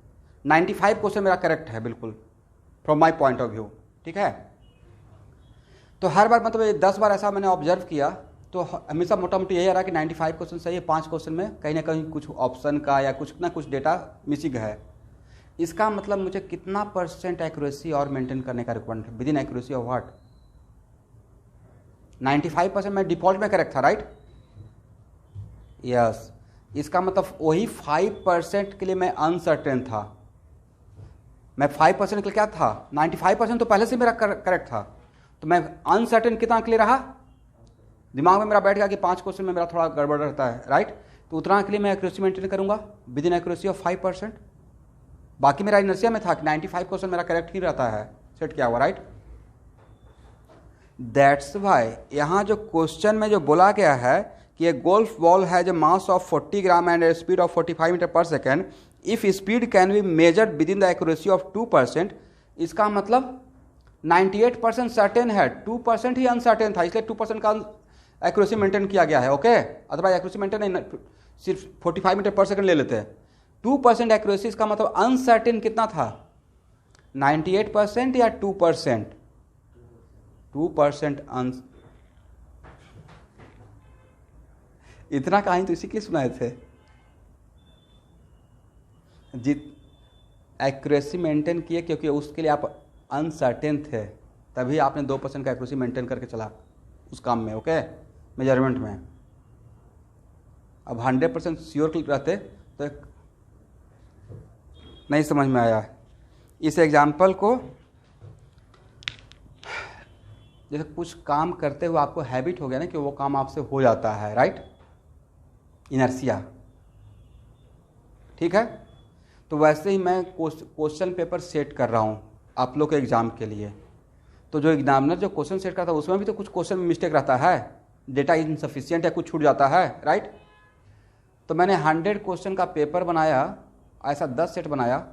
[SPEAKER 1] 95 क्वेश्चन मेरा करेक्ट है बिल्कुल from my point of view, ठीक है। तो हर बार मतलब 10 बार ऐसा मैंने ऑब्जर्व किया तो हमेशा मोटा मोटी यही आ रहा है कि 95 क्वेश्चन सही है, 5 क्वेश्चन में कहीं ना कहीं कुछ ऑप्शन का या कुछ ना कुछ डेटा मिसिंग है। इसका मतलब मुझे कितना % एक्यूरेसी और मेंटेन करने का रिक्वायरमेंट है, with in accuracy of what? 95% में डिफॉल्ट में करेक्ट था, राइट? यस। इसका मतलब वही 5% के लिए मैं अनसर्टेन था। मैं 5% निकल क्या था, 95% तो पहले से मेरा करेक्ट था, तो मैं अनसर्टेन कितना के लिए रहा, दिमाग में मेरा बैठ गया कि 5 क्वेश्चन में मेरा थोड़ा गड़बड़ रहता है, राइट। तो उतना के लिए मैं एक्यूरेसी मेंटेन करूंगा विद इन एक्यूरेसी ऑफ 5%। बाकी मेरा इनर्शिया में था कि 95 क्वेश्चन मेरा करेक्ट ही रहता है, सेट किया हुआ, राइट। दैट्स वाई यहाँ जो क्वेश्चन में जो बोला गया है कि एक गोल्फ बॉल है जो mass of 40 gram and speed of 45 metre per second, if speed can be measured within the accuracy of 2%, इसका मतलब 98% सर्टेन है, 2% ही अनसर्टेन था, इसलिए 2% का एक्यूरेसी मेंटेन किया गया है, ओके। अदरवाइज एक्यूरेसी मेंटेन सिर्फ 45 मीटर पर सेकंड ले लेते हैं। 2% एक्यूरेसी, इसका मतलब अनसर्टेन कितना था, 98% या 2%? 2% इतना कहानी तो इसी के सुनाए थे, जित एक्यूरेसी मेंटेन किए क्योंकि उसके लिए आप अनसर्टेन थे, तभी आपने 2% का एक्यूरेसी मेंटेन करके चला उस काम में, ओके, मेजरमेंट में। अब 100% श्योर रहते तो नहीं समझ में आया। इस एग्जाम्पल को जैसे कुछ काम करते हुए आपको हैबिट हो गया ना कि वो काम आपसे हो जाता है, राइट, इनर्शिया, ठीक है। तो वैसे ही मैं क्वेश्चन पेपर सेट कर रहा हूँ आप लोग के एग्ज़ाम के लिए। तो जो एग्जामिनर जो क्वेश्चन सेट करता है उसमें भी तो कुछ क्वेश्चन में मिस्टेक रहता है, डेटा इनसफिशिएंट या कुछ छूट जाता है, राइट। तो मैंने 100 क्वेश्चन का पेपर बनाया, ऐसा 10 सेट बनाया,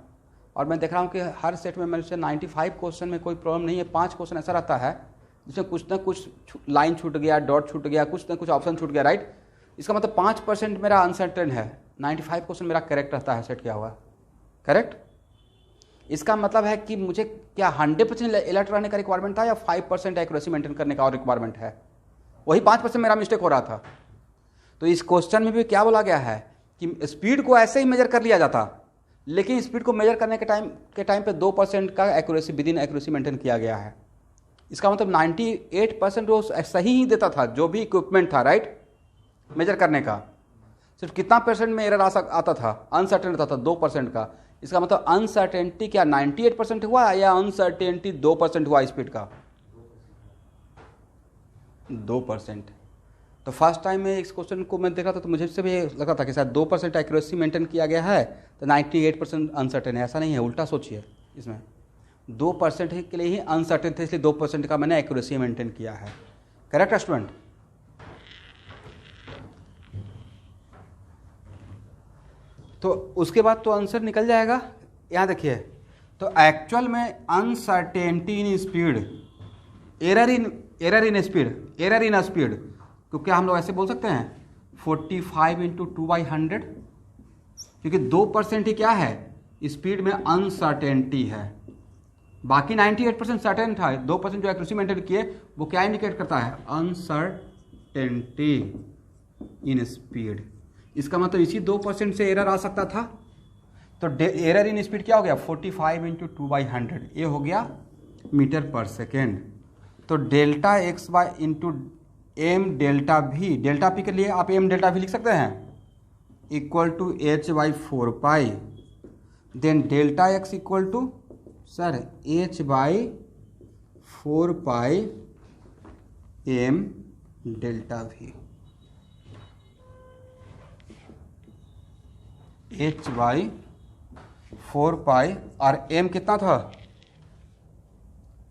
[SPEAKER 1] और मैं देख रहा हूँ कि हर सेट में मेरे से 95 क्वेश्चन में कोई प्रॉब्लम नहीं है। 5 क्वेश्चन ऐसा रहता है जिसमें कुछ ना कुछ लाइन छूट गया, डॉट छूट गया, कुछ ना कुछ ऑप्शन छूट गया, राइट। इसका मतलब 5% मेरा अनसर्टेन है, 95 क्वेश्चन मेरा करेक्ट रहता है, सेट किया हुआ, करेक्ट। इसका मतलब है कि मुझे क्या 100% अलर्ट रहने का रिक्वायरमेंट था या 5% एक्यूरेसी मेंटेन करने का और रिक्वायरमेंट है? वही 5% मेरा मिस्टेक हो रहा था। तो इस क्वेश्चन में भी क्या बोला गया है कि स्पीड को ऐसे ही मेजर कर लिया जाता, लेकिन स्पीड को मेजर करने के टाइम पे 2% का accuracy with in accuracy maintain किया गया है। इसका मतलब 98% वो सही ही देता था जो भी इक्विपमेंट था, राइट, मेजर करने का। सिर्फ कितना परसेंट में एरर आता था, अनसर्टेन रहता था 2% का। इसका मतलब अनसर्टेनिटी क्या 98% हुआ या अनसर्टेनिटी 2% हुआ स्पीड का? 2%। तो फर्स्ट टाइम में इस क्वेश्चन को मैं देखा था तो मुझे से भी लगा था कि शायद 2% एक्यूरेसी मेंटेन किया गया है तो 98% अनसर्टेन है। ऐसा नहीं है, उल्टा सोचिए, इसमें 2% के लिए ही अनसर्टेन थे, इसलिए 2% का मैंने एक्यूरेसी मेंटेन किया है। Correct student? तो उसके बाद तो आंसर निकल जाएगा। यहाँ देखिए, तो एक्चुअल में uncertainty in speed, error in speed, तो क्या हम लोग ऐसे बोल सकते हैं 45 इंटू 2/100, क्योंकि 2% ही क्या है, स्पीड में अनसर्टेनिटी है। बाकी 98% सर्टेन था, 2% जो एक्यूरेसी मेंटेन किए वो क्या इंडिकेट करता है, अनसर्टेनिटी इन स्पीड। इसका मतलब इसी 2% से एरर आ सकता था। तो एरर इन स्पीड क्या हो गया, 45 इंटू 2/100, ये हो गया मीटर पर सेकेंड। तो delta X by into M delta V, delta P के लिए आप एम डेल्टा वी लिख सकते हैं, equal to h/4 then delta X equal to sir h/4 M delta V, h/4 और m कितना था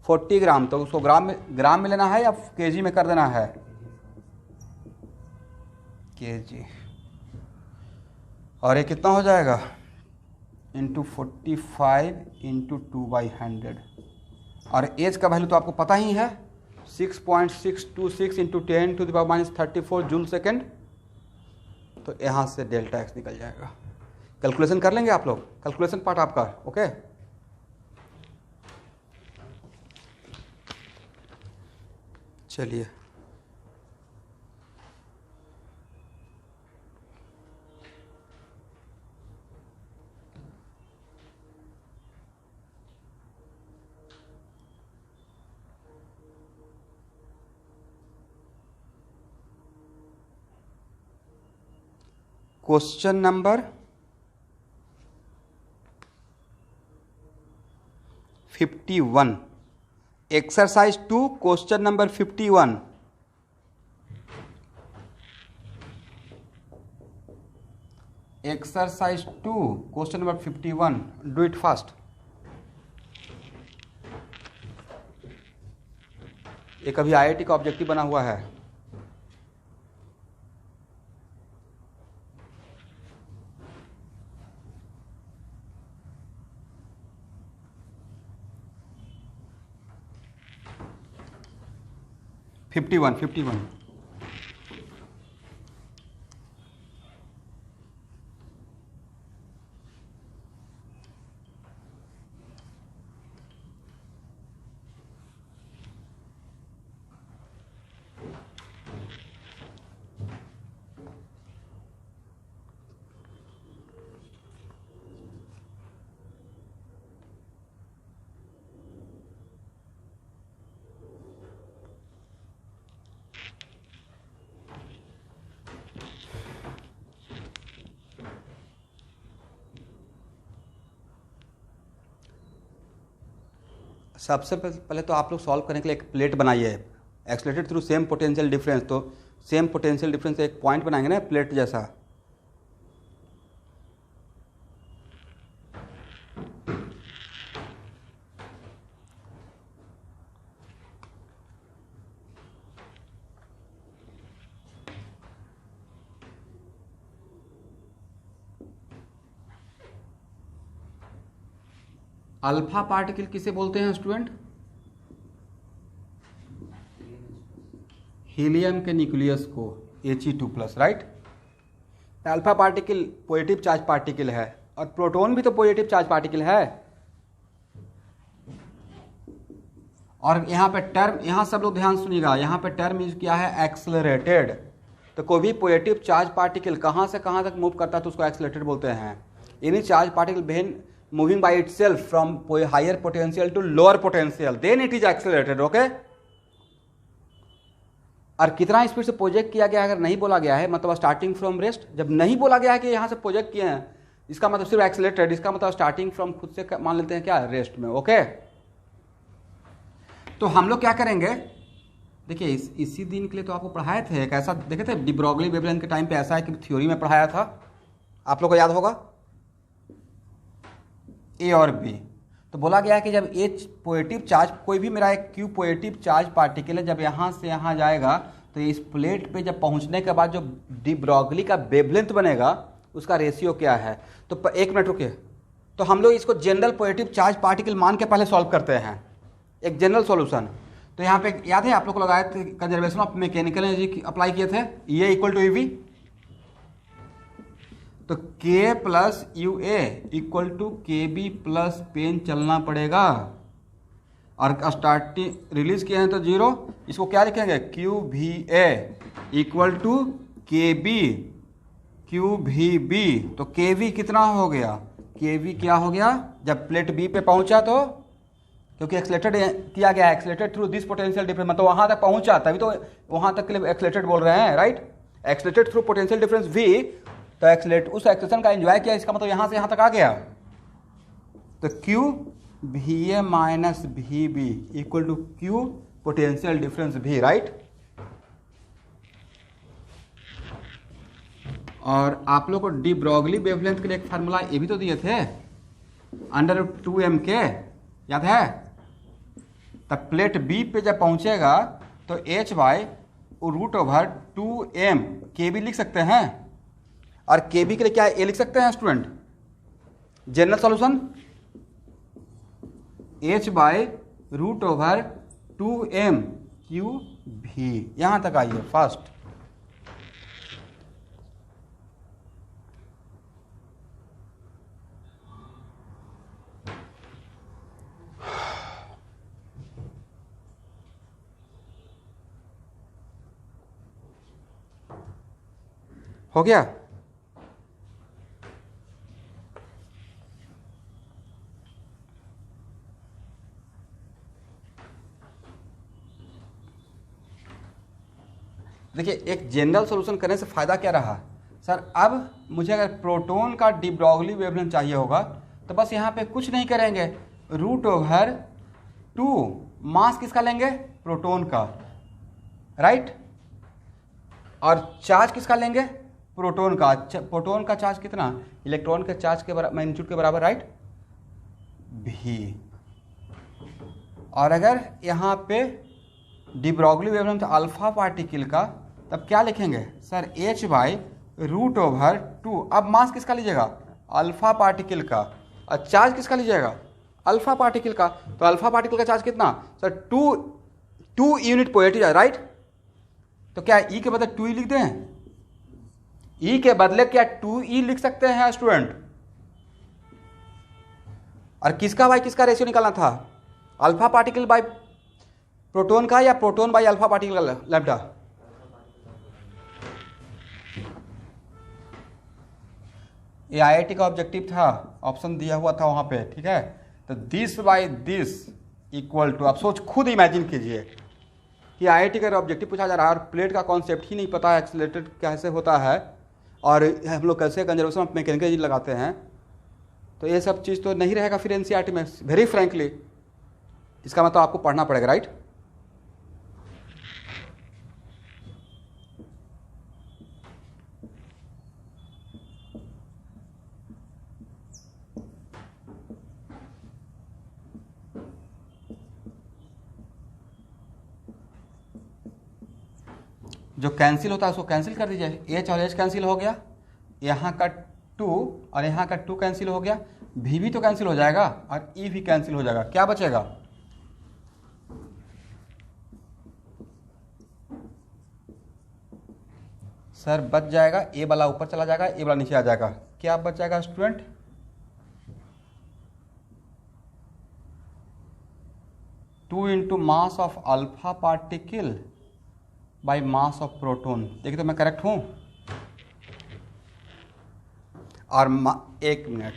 [SPEAKER 1] 40 ग्राम, तो उसको ग्राम में लेना है या केजी में कर देना है, केजी। और ये कितना हो जाएगा इंटू 45 इंटू 2/100, और एज का वैल्यू तो आपको पता ही है 6.626 इंटू 10⁻34 जूल सेकेंड। तो यहाँ से डेल्टा एक्स निकल जाएगा। कैलकुलेशन कर लेंगे आप लोग, कैलकुलेशन पार्ट आपका, ओके। चलिए, question number 51, exercise 2 question number 51। Exercise 2 question number 51, do it fast. एक अभी IIT का ऑब्जेक्टिव बना हुआ है। फिफ्टी वन सबसे पहले तो आप लोग सॉल्व करने के लिए एक प्लेट बनाइए, accelerated through same potential difference. तो सेम पोटेंशियल डिफरेंस एक पॉइंट बनाएंगे ना प्लेट जैसा। अल्फा पार्टिकल किसे बोलते हैं स्टूडेंट? हीलियम के न्यूक्लियस को, He2+, right. Alpha particle positive charge particle है और प्रोटॉन भी तो पॉजिटिव चार्ज पार्टिकल है। और यहाँ पे टर्म, यहाँ सब लोग ध्यान सुनिएगा, यहाँ पे टर्म यूज किया है एक्सेलरेटेड। तो कोई भी पॉजिटिव चार्ज पार्टिकल कहाँ से कहाँ तक मूव करता है तो उसको एक्सेलरेटेड बोलते हैं। Any charge particle Ben moving by itself from higher potential to lower potential, then it is accelerated, okay? और कितना स्पीड से प्रोजेक्ट किया गया है अगर नहीं बोला गया है, मतलब स्टार्टिंग फ्रॉम रेस्ट, जब नहीं बोला गया है कि यहाँ से प्रोजेक्ट किए हैं, इसका मतलब सिर्फ एक्सेलरेटेड, इसका मतलब स्टार्टिंग फ्रॉम खुद से मान लेते हैं क्या, रेस्ट में, ओके? तो हम लोग क्या करेंगे, देखिए इसी दिन के लिए तो आपको पढ़ाए थे, एक ऐसा देखे थे डी ब्रॉगली वेवलेंथ के टाइम पे, ऐसा है कि थ्योरी में पढ़ाया था, आप लोग को याद होगा, ए और बी। तो बोला गया कि जब H पॉजिटिव चार्ज, कोई भी मेरा एक Q पॉजिटिव चार्ज पार्टिकल है, जब यहाँ से यहाँ जाएगा तो इस प्लेट पे जब पहुँचने के बाद जो डी ब्रॉगली का वेवलेंथ बनेगा उसका रेशियो क्या है। तो एक मिनट रुकिए, तो हम लोग इसको जनरल पॉजिटिव चार्ज पार्टिकल मान के पहले सॉल्व करते हैं, एक जनरल सॉल्यूशन। तो यहाँ पे याद है आप लोग को लगाया थे, conservation of mechanical energy apply किए थे, E इक्वल टू EV। तो K plus UA equal to KB plus pen चलना पड़ेगा, और स्टार्टिंग रिलीज किए हैं तो 0, इसको क्या लिखेंगे, QVA equal to KB QVB। तो KB कितना हो गया, KB क्या हो गया, जब प्लेट B पे पहुंचा तो, क्योंकि एक्सलेटेड किया गया, accelerated through this potential difference, मतलब वहां तक पहुंचा, तभी तो वहां तक के लिए एक्सलेटेड बोल रहे हैं, right. Accelerated through potential difference V, तो एक्सलेट उस एक्सेशन का एंजॉय किया, इसका मतलब यहां से यहां तक आ गया। तो Q VA minus VB equal to Q potential difference V, right. और आप लोग को डी ब्रॉगली वेवलेंथ के लिए एक फार्मूला ये भी तो दिए थे, √2m के, याद है। तब प्लेट B पे जब पहुंचेगा तो H बाई √2m KB लिख सकते हैं, और KB के लिए क्या A लिख सकते हैं student, general solution H by √2m QV। यहां तक आइए फास्ट। हो गया। देखिए एक जनरल सॉल्यूशन करने से फ़ायदा क्या रहा सर, अब मुझे अगर प्रोटॉन का डी ब्रॉगली वेवलेंथ चाहिए होगा तो बस यहाँ पे कुछ नहीं करेंगे, रूट ओवर 2 मास किसका लेंगे, प्रोटॉन का, राइट, और चार्ज किसका लेंगे, प्रोटॉन का। प्रोटॉन का चार्ज कितना, इलेक्ट्रॉन के चार्ज के बराबर, मैग्नीट्यूड के बराबर, राइट, भी। और अगर यहाँ पे de Broglie wavelength alpha particle का, तब क्या लिखेंगे sir, h by root over 2। अब मास किसका लीजिएगा, अल्फा पार्टिकल का, और चार्ज किसका लीजिएगा, अल्फा पार्टिकल का। तो अल्फा पार्टिकल का चार्ज कितना सर, 2 यूनिट पोएटिज, राइट। तो क्या ई के बदले 2e लिख दें, ई के बदले क्या 2e लिख सकते हैं स्टूडेंट। और किसका बाई किसका रेशियो निकालना था, अल्फा पार्टिकल बाई प्रोटॉन का या प्रोटॉन बाई अल्फा पार्टिकल का लैम्डा। ये आईआईटी का ऑब्जेक्टिव था, ऑप्शन दिया हुआ था वहां पे, ठीक है। तो this by this equal to, आप सोच खुद इमेजिन कीजिए कि आईआईटी का ऑब्जेक्टिव पूछा जा रहा है और प्लेट का कॉन्सेप्ट ही नहीं पता है, एक्सीलरेटेड कैसे होता है और हम लोग कैसे कंजर्वेशन ऑफ मैकेनिकल एनर्जी लगाते हैं। तो ये सब चीज़ तो नहीं रहेगा फिर एनसीईआरटी में, वेरी फ्रैंकली। इसका मतलब आपको पढ़ना पड़ेगा, राइट। जो कैंसिल होता है उसको कैंसिल कर दीजिए, एच और एच कैंसिल हो गया, यहाँ का 2 और यहाँ का 2 कैंसिल हो गया, भी तो कैंसिल हो जाएगा और ई भी कैंसिल हो जाएगा। क्या बचेगा, सर बच जाएगा, ए वाला ऊपर चला जाएगा, ए वाला नीचे आ जाएगा। क्या बच जाएगा student, 2 into mass of alpha particle by mass of proton. देखिए तो मैं करेक्ट हूं। और एक minute,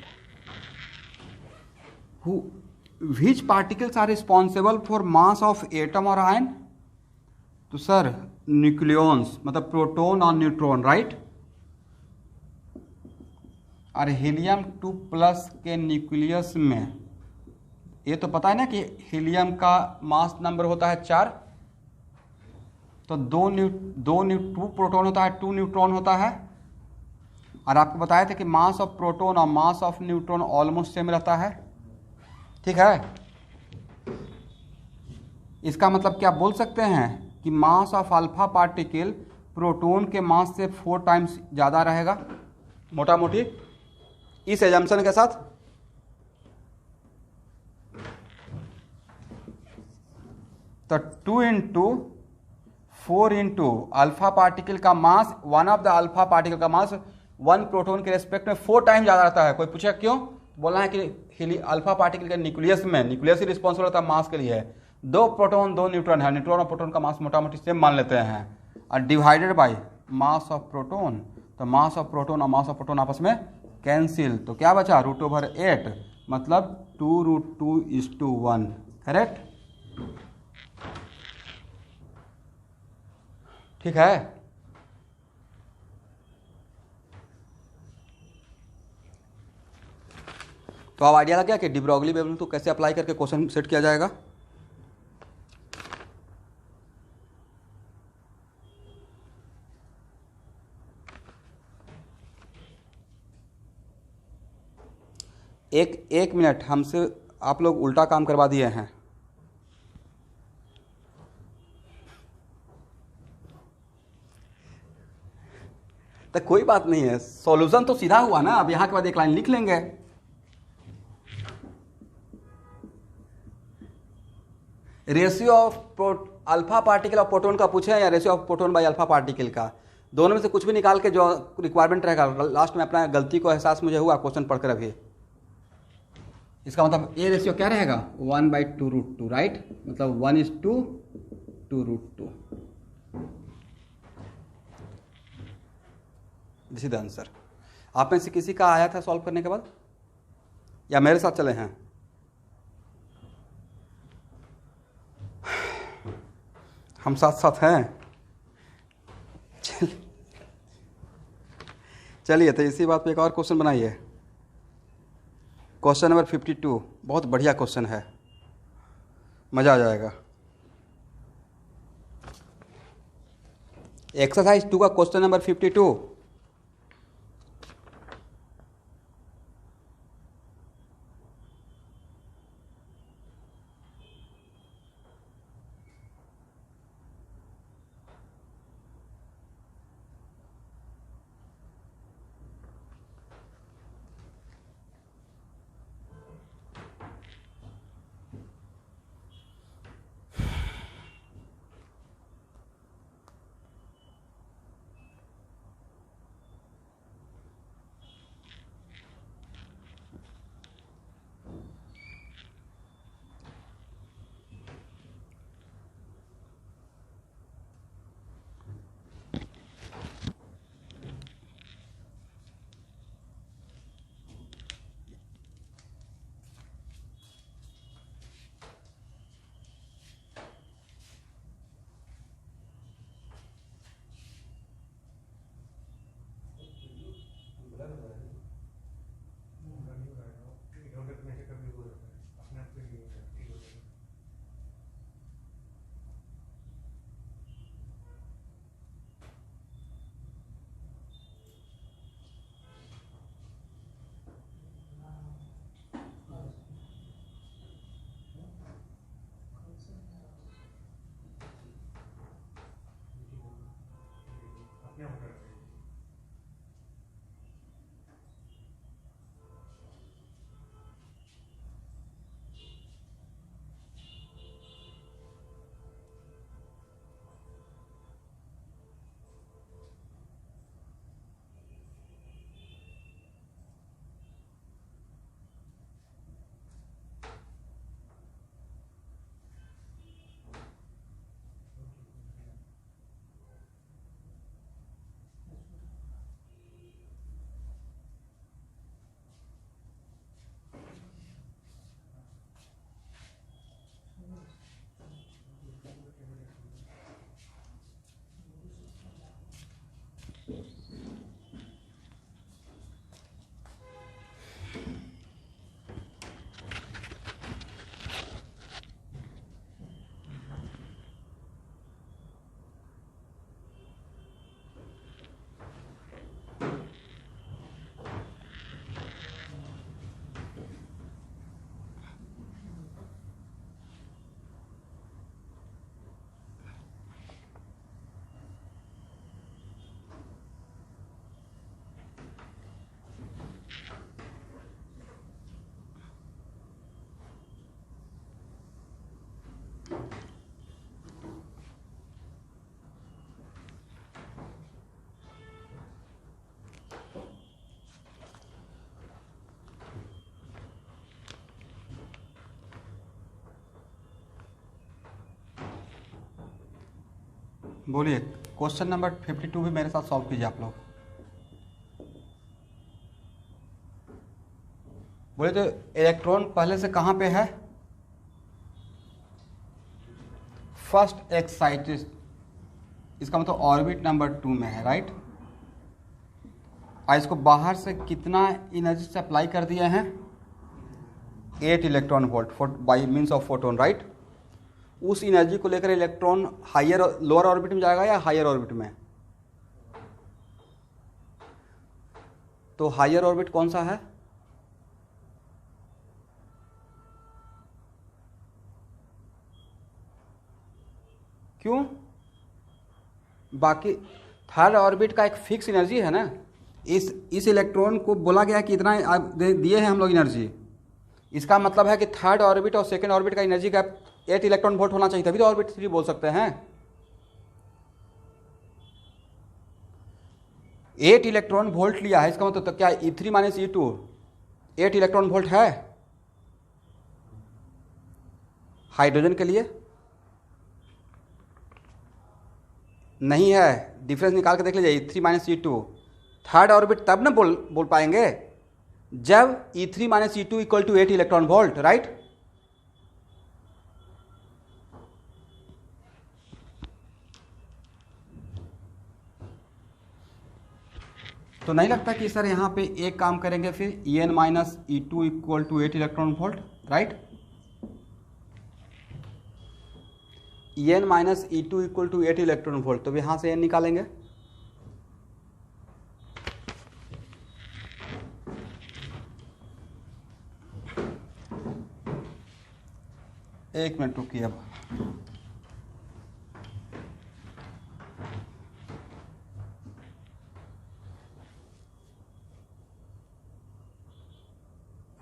[SPEAKER 1] which particles are responsible for mass of atom और आयन। तो सर न्यूक्लियॉन्स, मतलब प्रोटॉन और न्यूट्रॉन, राइट। और हीलियम 2+ के न्यूक्लियस में, ये तो पता है ना कि हीलियम का मास नंबर होता है 4, तो 2 प्रोटॉन होता है, 2 न्यूट्रॉन होता है। और आपको बताया था कि मास ऑफ प्रोटॉन और mass of neutron almost same रहता है, ठीक है। इसका मतलब क्या बोल सकते हैं कि मास ऑफ अल्फा पार्टिकल प्रोटॉन के मास से 4 टाइम्स ज़्यादा रहेगा, मोटा मोटी इस एजम्पशन के साथ। तो 2 इंटू 4 इंटू अल्फा पार्टिकल का mass, one of the alpha particle का मास 1 प्रोटॉन के रेस्पेक्ट में 4 टाइम ज़्यादा रहता है। कोई पूछेगा क्यों, बोलना है कि अल्फा पार्टिकल के न्यूक्लियस में, न्यूक्लियस ही रिस्पॉन्सिबल होता है मास के लिए। 2 प्रोटॉन 2 न्यूट्रॉन है, न्यूट्रॉन और प्रोटॉन का मास मोटा मोटी सेम मान लेते हैं, और divided by mass of proton. तो मास ऑफ प्रोटॉन और मास ऑफ प्रोटॉन आपस में कैंसिल, तो क्या बचा, √8, मतलब 2√2:1, करेक्ट, ठीक है। तो अब आइडिया लग गया कि डी ब्रॉगली वेवलेंथ को कैसे अप्लाई करके क्वेश्चन सेट किया जाएगा। एक मिनट, हमसे आप लोग उल्टा काम करवा दिए हैं। तो कोई बात नहीं है, सॉल्यूशन तो सीधा हुआ ना। अब यहां के बाद एक लाइन लिख लेंगे, ratio of alpha particle of proton का पूछे या ratio of proton by alpha particle का, दोनों में से कुछ भी निकाल के जो रिक्वायरमेंट रहेगा। लास्ट में अपना गलती को एहसास मुझे हुआ क्वेश्चन पढ़कर अभी। इसका मतलब ए रेशियो क्या रहेगा, 1/2√2, राइट, मतलब 1:2√2। This is the answer. आप में से किसी का आया था सॉल्व करने के बाद, या मेरे साथ चले हैं? हम साथ साथ हैं। चलिए तो इसी बात पे एक और क्वेश्चन बनाइए। क्वेश्चन नंबर 52 बहुत बढ़िया क्वेश्चन है, मज़ा आ जाएगा। एक्सरसाइज 2 का क्वेश्चन नंबर 52। बोलिए, क्वेश्चन नंबर 52 भी मेरे साथ सॉल्व कीजिए आप लोग। बोले तो इलेक्ट्रॉन पहले से कहाँ पे है? फर्स्ट एक्साइटेड, इसका मतलब ऑर्बिट नंबर 2 में है, राइट। और इसको बाहर से कितना एनर्जी सप्लाई कर दिए हैं? 8 electron volt by means of photon, right. उस एनर्जी को लेकर इलेक्ट्रॉन हायर लोअर ऑर्बिट में जाएगा या हायर ऑर्बिट में? तो हायर ऑर्बिट कौन सा है? क्यों? बाकी थर्ड ऑर्बिट का एक फिक्स एनर्जी है ना। इस इलेक्ट्रॉन को बोला गया कि इतना दिए हैं हम लोग एनर्जी। इसका मतलब है कि थर्ड ऑर्बिट और सेकेंड ऑर्बिट का एनर्जी गैप 8 इलेक्ट्रॉन वोल्ट होना चाहिए, तभी तो ऑर्बिट 3 बोल सकते हैं। 8 इलेक्ट्रॉन वोल्ट लिया है, इसका मतलब तो क्या E3 minus E2 8 electron volt है हाइड्रोजन के लिए? नहीं है, डिफरेंस निकाल के देख लीजिए। E3 minus E2 third orbit तब ना बोल पाएंगे जब E3 minus E2 equal to 8 electron volt, right. तो नहीं लगता कि सर यहाँ पे एक काम करेंगे फिर En minus E2 equal to 8 electron volt, right. En minus E2 equal to 8 electron volt, तो यहाँ से N निकालेंगे। एक मिनट रुकिए अब।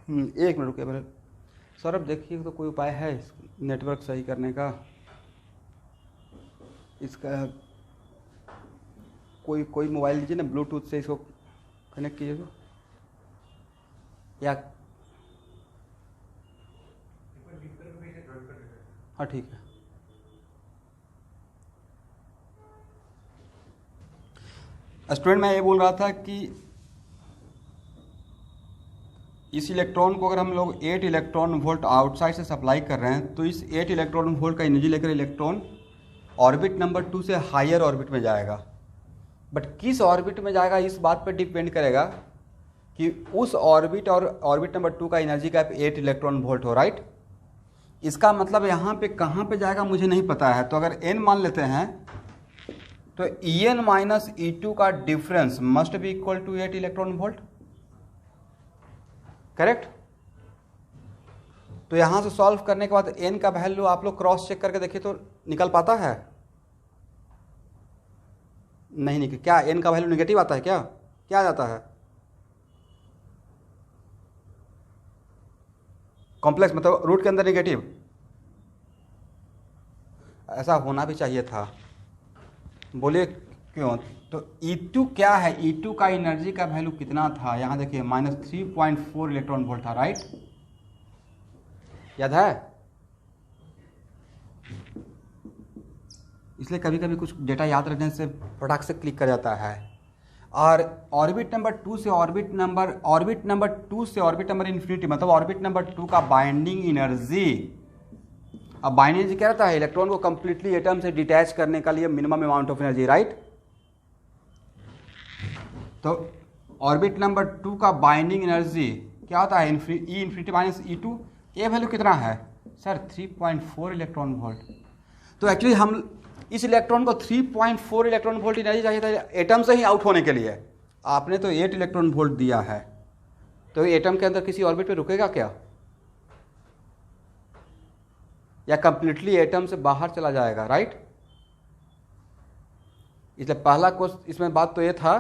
[SPEAKER 1] एक मिनट रुकिए पहले। सर अब देखिए तो कोई उपाय है नेटवर्क सही करने का, इसका कोई मोबाइल लीजिए ना, ब्लूटूथ से इसको कनेक्ट कीजिए तो, या हाँ ठीक है। स्टूडेंट मैं ये बोल रहा था कि इस इलेक्ट्रॉन को अगर हम लोग 8 इलेक्ट्रॉन वोल्ट आउटसाइड से सप्लाई कर रहे हैं तो इस 8 इलेक्ट्रॉन वोल्ट का एनर्जी लेकर इलेक्ट्रॉन ऑर्बिट नंबर 2 से हायर ऑर्बिट में जाएगा। बट किस ऑर्बिट में जाएगा इस बात पर डिपेंड करेगा कि उस ऑर्बिट और ऑर्बिट नंबर 2 का एनर्जी गैप 8 इलेक्ट्रॉन वोल्ट हो, राइट। इसका मतलब यहाँ पे कहाँ पे जाएगा मुझे नहीं पता है। तो अगर n मान लेते हैं तो En माइनस E2 का difference must be equal to 8 electron volt, correct. तो यहां से सॉल्व करने के बाद n का वैल्यू आप लोग क्रॉस चेक करके देखिए तो निकल पाता है? नहीं निकल। क्या n का वैल्यू निगेटिव आता है? क्या क्या जाता है? कॉम्प्लेक्स मतलब रूट के अंदर निगेटिव। ऐसा होना भी चाहिए था। बोलिए क्यों? तो E2 क्या है? E2 का एनर्जी का वैल्यू कितना था? यहाँ देखिए माइनस 3.4 इलेक्ट्रॉन वोल्ट था, राइट। याद है? इसलिए कभी कभी कुछ डेटा याद रखने से फटाक से क्लिक कर जाता है। और ऑर्बिट नंबर 2 से ऑर्बिट नंबर इन्फिनिटी मतलब ऑर्बिट नंबर 2 का बाइंडिंग एनर्जी। अब बाइंडिंग एनर्जी क्या रहता है? इलेक्ट्रॉन को कंप्लीटली एटम से डिटैच करने का लिए minimum amount of energy, right. तो ऑर्बिट नंबर 2 का बाइंडिंग एनर्जी क्या होता है? E infinity minus E2। ये वैल्यू कितना है सर? 3.4 electron volt. तो एक्चुअली हम इस इलेक्ट्रॉन को 3.4 इलेक्ट्रॉन वोल्ट एनर्जी चाहिए था एटम से ही आउट होने के लिए। आपने तो 8 इलेक्ट्रॉन वोल्ट दिया है, तो एटम के अंदर किसी ऑर्बिट पे रुकेगा क्या, या कंप्लीटली एटम से बाहर चला जाएगा, राइट। इसलिए पहला क्वेश्चन इसमें बात तो ये था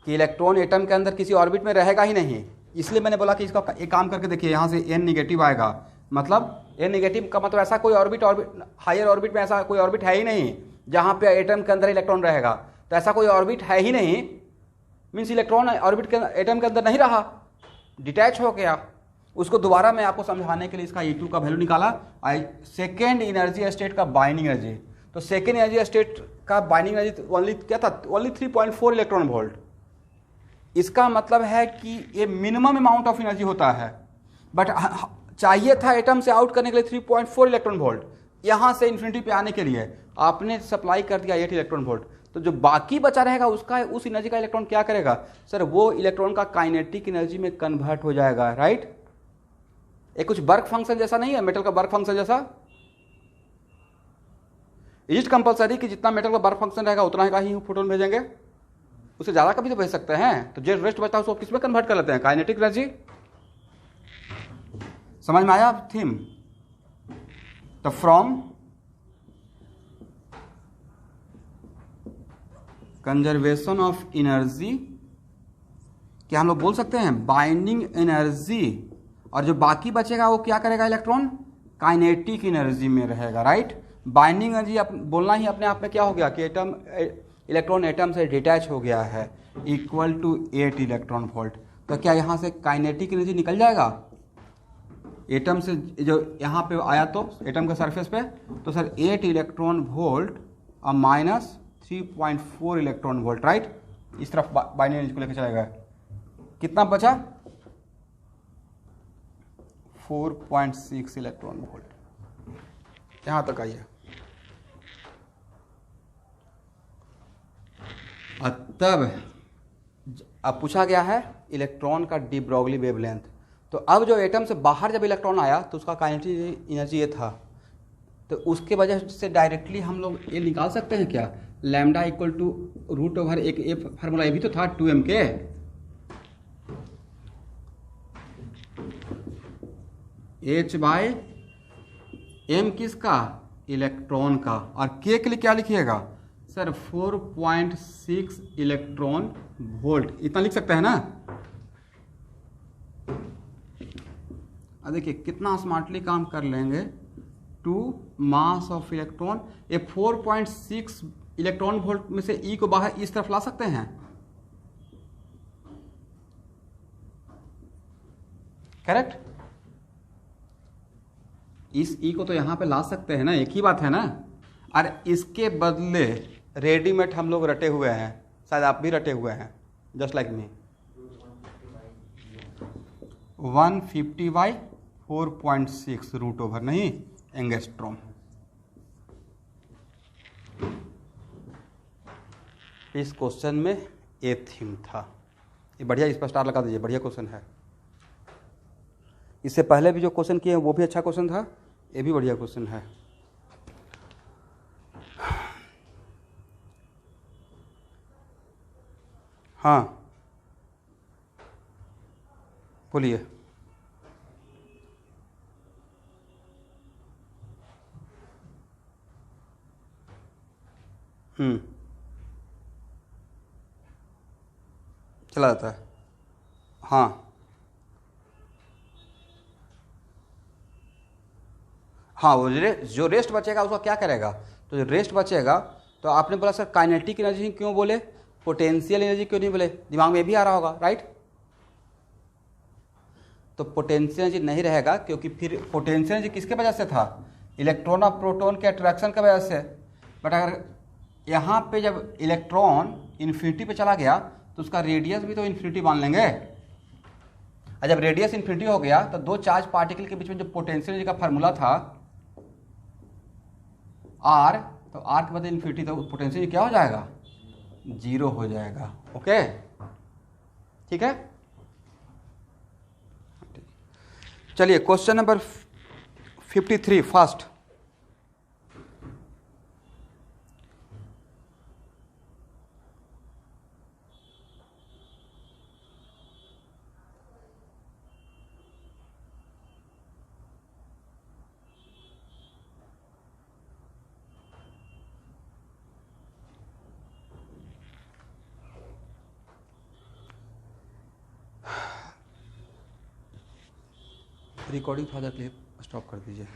[SPEAKER 1] कि इलेक्ट्रॉन एटम के अंदर किसी ऑर्बिट में रहेगा ही नहीं। इसलिए मैंने बोला कि इसका एक काम करके देखिए, यहाँ से n निगेटिव आएगा, मतलब n निगेटिव का मतलब ऐसा कोई ऑर्बिट हायर ऑर्बिट में ऐसा कोई ऑर्बिट है ही नहीं जहाँ पे एटम के अंदर इलेक्ट्रॉन रहेगा। तो ऐसा कोई ऑर्बिट है ही नहीं, मीन्स इलेक्ट्रॉन ऑर्बिट के एटम के अंदर नहीं रहा, डिटैच हो गया। उसको दोबारा मैं आपको समझाने के लिए इसका E2 का वैल्यू निकाला, सेकेंड एनर्जी स्टेट का बाइंडिंग एनर्जी। तो सेकेंड एनर्जी स्टेट का बाइंडिंग एनर्जी ओनली क्या था? Only 3.4 electron volt. इसका मतलब है कि ये मिनिमम अमाउंट ऑफ एनर्जी होता है, बट चाहिए था एटम से आउट करने के लिए 3.4 इलेक्ट्रॉन वोल्ट। यहाँ से इन्फिनिटी पे आने के लिए आपने सप्लाई कर दिया 8 इलेक्ट्रॉन वोल्ट। तो जो बाकी बचा रहेगा उसका उस एनर्जी का इलेक्ट्रॉन क्या करेगा सर? वो इलेक्ट्रॉन का काइनेटिक एनर्जी में कन्वर्ट हो जाएगा, राइट। ये कुछ वर्क फंक्शन जैसा नहीं है, मेटल का वर्क फंक्शन जैसा। इज इट कंपलसरी कि जितना मेटल का वर्क फंक्शन रहेगा उतना ही फोटोन भेजेंगे? उससे ज़्यादा कभी तो भेज सकते हैं। तो जो रेस्ट बचता है उसको किस में कन्वर्ट कर लेते हैं? Kinetic energy. समझ में आया थीम? तो फ्रॉम कंजर्वेशन ऑफ एनर्जी क्या हम लोग बोल सकते हैं बाइंडिंग एनर्जी, और जो बाकी बचेगा वो क्या करेगा? इलेक्ट्रॉन काइनेटिक एनर्जी में रहेगा, राइट। बाइंडिंग एनर्जी बोलना ही अपने आप में क्या हो गया कि इलेक्ट्रॉन एटम से डिटैच हो गया है, इक्वल टू 8 इलेक्ट्रॉन वोल्ट। तो क्या यहाँ से काइनेटिक एनर्जी निकल जाएगा एटम से? जो यहाँ पे आया तो एटम के सरफेस पे, तो सर 8 इलेक्ट्रॉन वोल्ट और माइनस 3.4 इलेक्ट्रॉन वोल्ट, राइट। इस तरफ बाइंडिंग एनर्जी को लेकर चलेगा। कितना बचा? 4.6 इलेक्ट्रॉन वोल्ट। यहाँ तक आइए। तब अब पूछा गया है इलेक्ट्रॉन का डी ब्रॉगली वेवलेंथ। तो अब जो एटम से बाहर जब इलेक्ट्रॉन आया तो उसका काइनेटिक एनर्जी ये था, तो उसके वजह से डायरेक्टली हम लोग ये निकाल सकते हैं क्या, lambda equal to root over एक ए फार्मूला ये भी तो था 2m के, h बाय m किसका, इलेक्ट्रॉन का, और k के लिए क्या लिखिएगा सर 4.6 इलेक्ट्रॉन वोल्ट, इतना लिख सकते हैं ना। अब देखिए कितना स्मार्टली काम कर लेंगे, 2 मास ऑफ इलेक्ट्रॉन, ये 4.6 इलेक्ट्रॉन वोल्ट में से ई को बाहर इस तरफ ला सकते हैं, करेक्ट, इस ई को तो यहां पे ला सकते हैं ना, एक ही बात है ना। और इसके बदले रेडीमेड हम लोग रटे हुए हैं, शायद आप भी रटे हुए हैं just like me, 150/4.6 root over नहीं एंगस्ट्रॉम। इस क्वेश्चन में ए थीम था, ये बढ़िया, इस पर स्टार लगा दीजिए, बढ़िया क्वेश्चन है। इससे पहले भी जो क्वेश्चन किए वो भी अच्छा क्वेश्चन था, ये भी बढ़िया क्वेश्चन है। हाँ बोलिए। चला जाता है, हाँ हाँ, वो जो रेस्ट बचेगा उसका क्या करेगा, तो जो रेस्ट बचेगा, तो आपने बोला सर काइनेटिक एनर्जी क्यों बोले, पोटेंशियल एनर्जी क्यों नहीं बोले, दिमाग में ये भी आ रहा होगा, राइट। तो पोटेंशियल एनर्जी नहीं रहेगा क्योंकि फिर पोटेंशियल एनर्जी किसके वजह से था, इलेक्ट्रॉन और प्रोटॉन के अट्रैक्शन की वजह से। बट अगर यहाँ पे जब इलेक्ट्रॉन इन्फिनिटी पे चला गया तो उसका रेडियस भी तो इन्फिनिटी मान लेंगे, और जब रेडियस इन्फिनिटी हो गया तो दो चार्ज पार्टिकल के बीच में जो पोटेंशियल एनर्जी का फार्मूला था आर, तो आर के बदले इन्फिनिटी, तो पोटेंशियल क्या हो जाएगा, 0 हो जाएगा। ओके ठीक है, चलिए question number 53 first. Recording father clip stop कर दीजिए।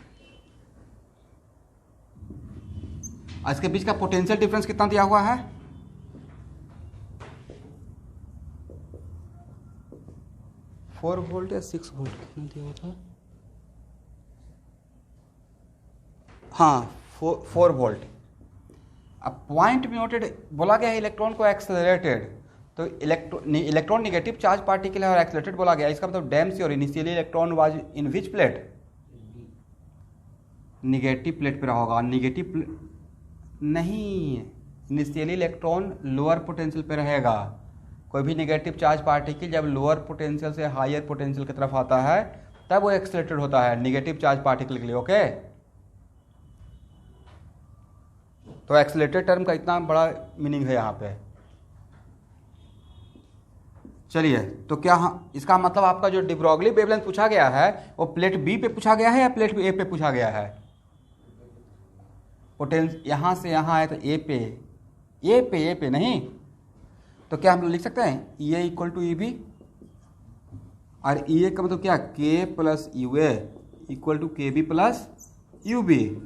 [SPEAKER 1] आज के बीच का पोटेंशियल डिफरेंस कितना दिया हुआ है, 4 वोल्ट या 6 वोल्ट, कितना दिया हुआ था, हाँ 4 वोल्ट। अब पॉइंट में नोटेड बोला गया है इलेक्ट्रॉन को एक्सेलरेटेड, तो इलेक्ट्रॉन निगेटिव चार्ज पार्टिकल है और एक्सेलरेटेड बोला गया, इसका मतलब damn sure initially electron was in which plate, negative plate पे होगा, निगेटिव नहीं, इनिशियली इलेक्ट्रॉन लोअर पोटेंशियल पे रहेगा। कोई भी निगेटिव चार्ज पार्टिकल जब लोअर पोटेंशियल से हायर पोटेंशियल की तरफ आता है तब वो एक्सेलरेटेड होता है निगेटिव चार्ज पार्टिकल के लिए। ओके, तो एक्सेलरेटेड टर्म का इतना बड़ा मीनिंग है यहाँ पे। चलिए, तो क्या इसका मतलब आपका जो डी ब्रॉगली वेवलेंथ पूछा गया है वो प्लेट बी पे पूछा गया है या प्लेट ए पे पूछा गया है, पोटेंशियल यहाँ से यहाँ है तो ए पे नहीं, तो क्या हम लोग लिख सकते हैं E A equal to E B, और ई ए का मतलब क्या, K plus U A equal to K B plus U B,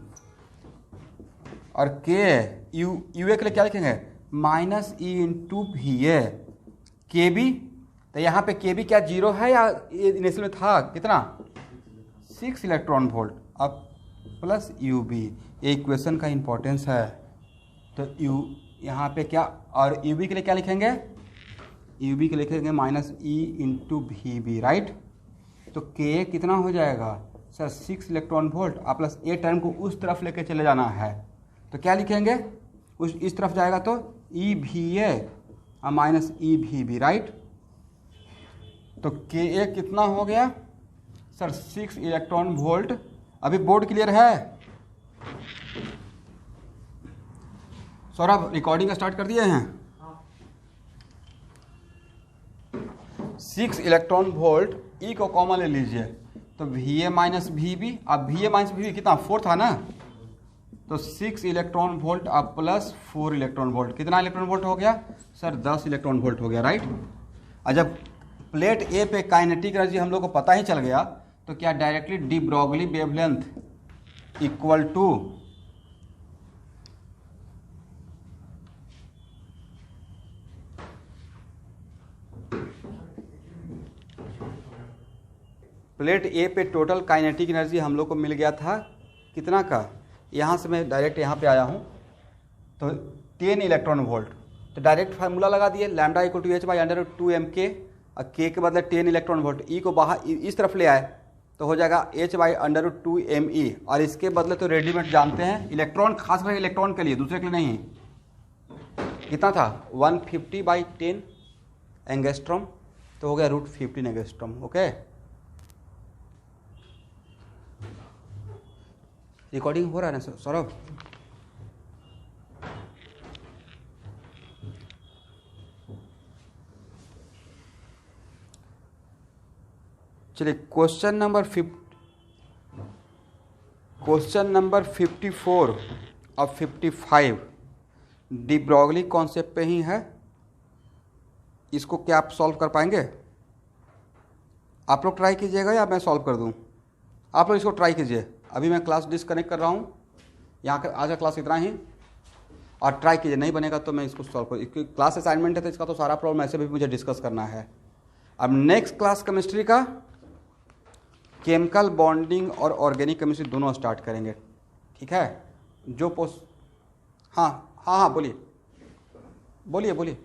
[SPEAKER 1] और के यू ए के लिए क्या लिखेंगे माइनस ई इंटू भी ए, के बी, तो यहाँ पे के बी क्या 0 है या इनिशियल में था कितना 6 इलेक्ट्रॉन वोल्ट, अब प्लस यू बी, ये इक्वेशन का इंपॉर्टेंस है। तो यू यहाँ पे क्या, और यू बी के लिए क्या लिखेंगे, यू बी के लिए लिखेंगे माइनस ई इंटू भी बी, राइट। तो के कितना हो जाएगा सर 6 इलेक्ट्रॉन वोल्ट, और प्लस ए टर्म को उस तरफ लेके चले जाना है, तो क्या लिखेंगे, इस तरफ जाएगा तो ई भी ए और माइनस ई भी बी, राइट। तो के ए कितना हो गया सर 6 इलेक्ट्रॉन वोल्ट। अभी बोर्ड क्लियर है? सौरभ रिकॉर्डिंग स्टार्ट कर दिए हैं? 6 इलेक्ट्रॉन वोल्ट, ई को कॉमन ले लीजिए तो V A minus V B. अब V A minus V B कितना 4 था ना, तो 6 इलेक्ट्रॉन वोल्ट अब प्लस 4 इलेक्ट्रॉन वोल्ट, कितना इलेक्ट्रॉन वोल्ट हो गया सर 10 इलेक्ट्रॉन वोल्ट हो गया, राइट। और जब प्लेट ए पे काइनेटिक एनर्जी हम लोग को पता ही चल गया तो क्या directly de Broglie wavelength equal to plate A पे टोटल काइनेटिक एनर्जी हम लोग को मिल गया था कितना का, यहाँ से मैं डायरेक्ट यहाँ पे आया हूँ तो 10 इलेक्ट्रॉन वोल्ट, तो डायरेक्ट फार्मूला लगा दिए lambda equal to H by under 2m के, और के के बदले 10 इलेक्ट्रॉन वोल्ट, ई को बाहर इस तरफ ले आए तो हो जाएगा h बाई अंडर 2me, और इसके बदले तो रेडीमेड जानते हैं इलेक्ट्रॉन, खास कर इलेक्ट्रॉन के लिए, दूसरे के लिए नहीं। कितना था 150 बाई 10 एंगस्ट्रॉम, तो हो गया √15 एंगस्ट्रॉम। ओके, रिकॉर्डिंग हो रहा है ना सौरभ? चलिए क्वेश्चन नंबर 54 और 55 डी ब्रॉगली कॉन्सेप्ट पे ही है। इसको क्या आप सॉल्व कर पाएंगे? आप लोग ट्राई कीजिएगा या मैं सॉल्व कर दूं? आप लोग इसको ट्राई कीजिए। अभी मैं क्लास डिस्कनेक्ट कर रहा हूँ, यहाँ का आज का क्लास इतना ही, और ट्राई कीजिए, नहीं बनेगा तो मैं इसको सॉल्व करूँ। इसकी क्लास असाइनमेंट है तो इसका तो सारा प्रॉब्लम ऐसे भी मुझे डिस्कस करना है। अब नेक्स्ट क्लास केमिस्ट्री का केमिकल बॉन्डिंग और ऑर्गेनिक केमिस्ट्री दोनों स्टार्ट करेंगे, ठीक है? जो हाँ बोलिए बोलिए बोलिए।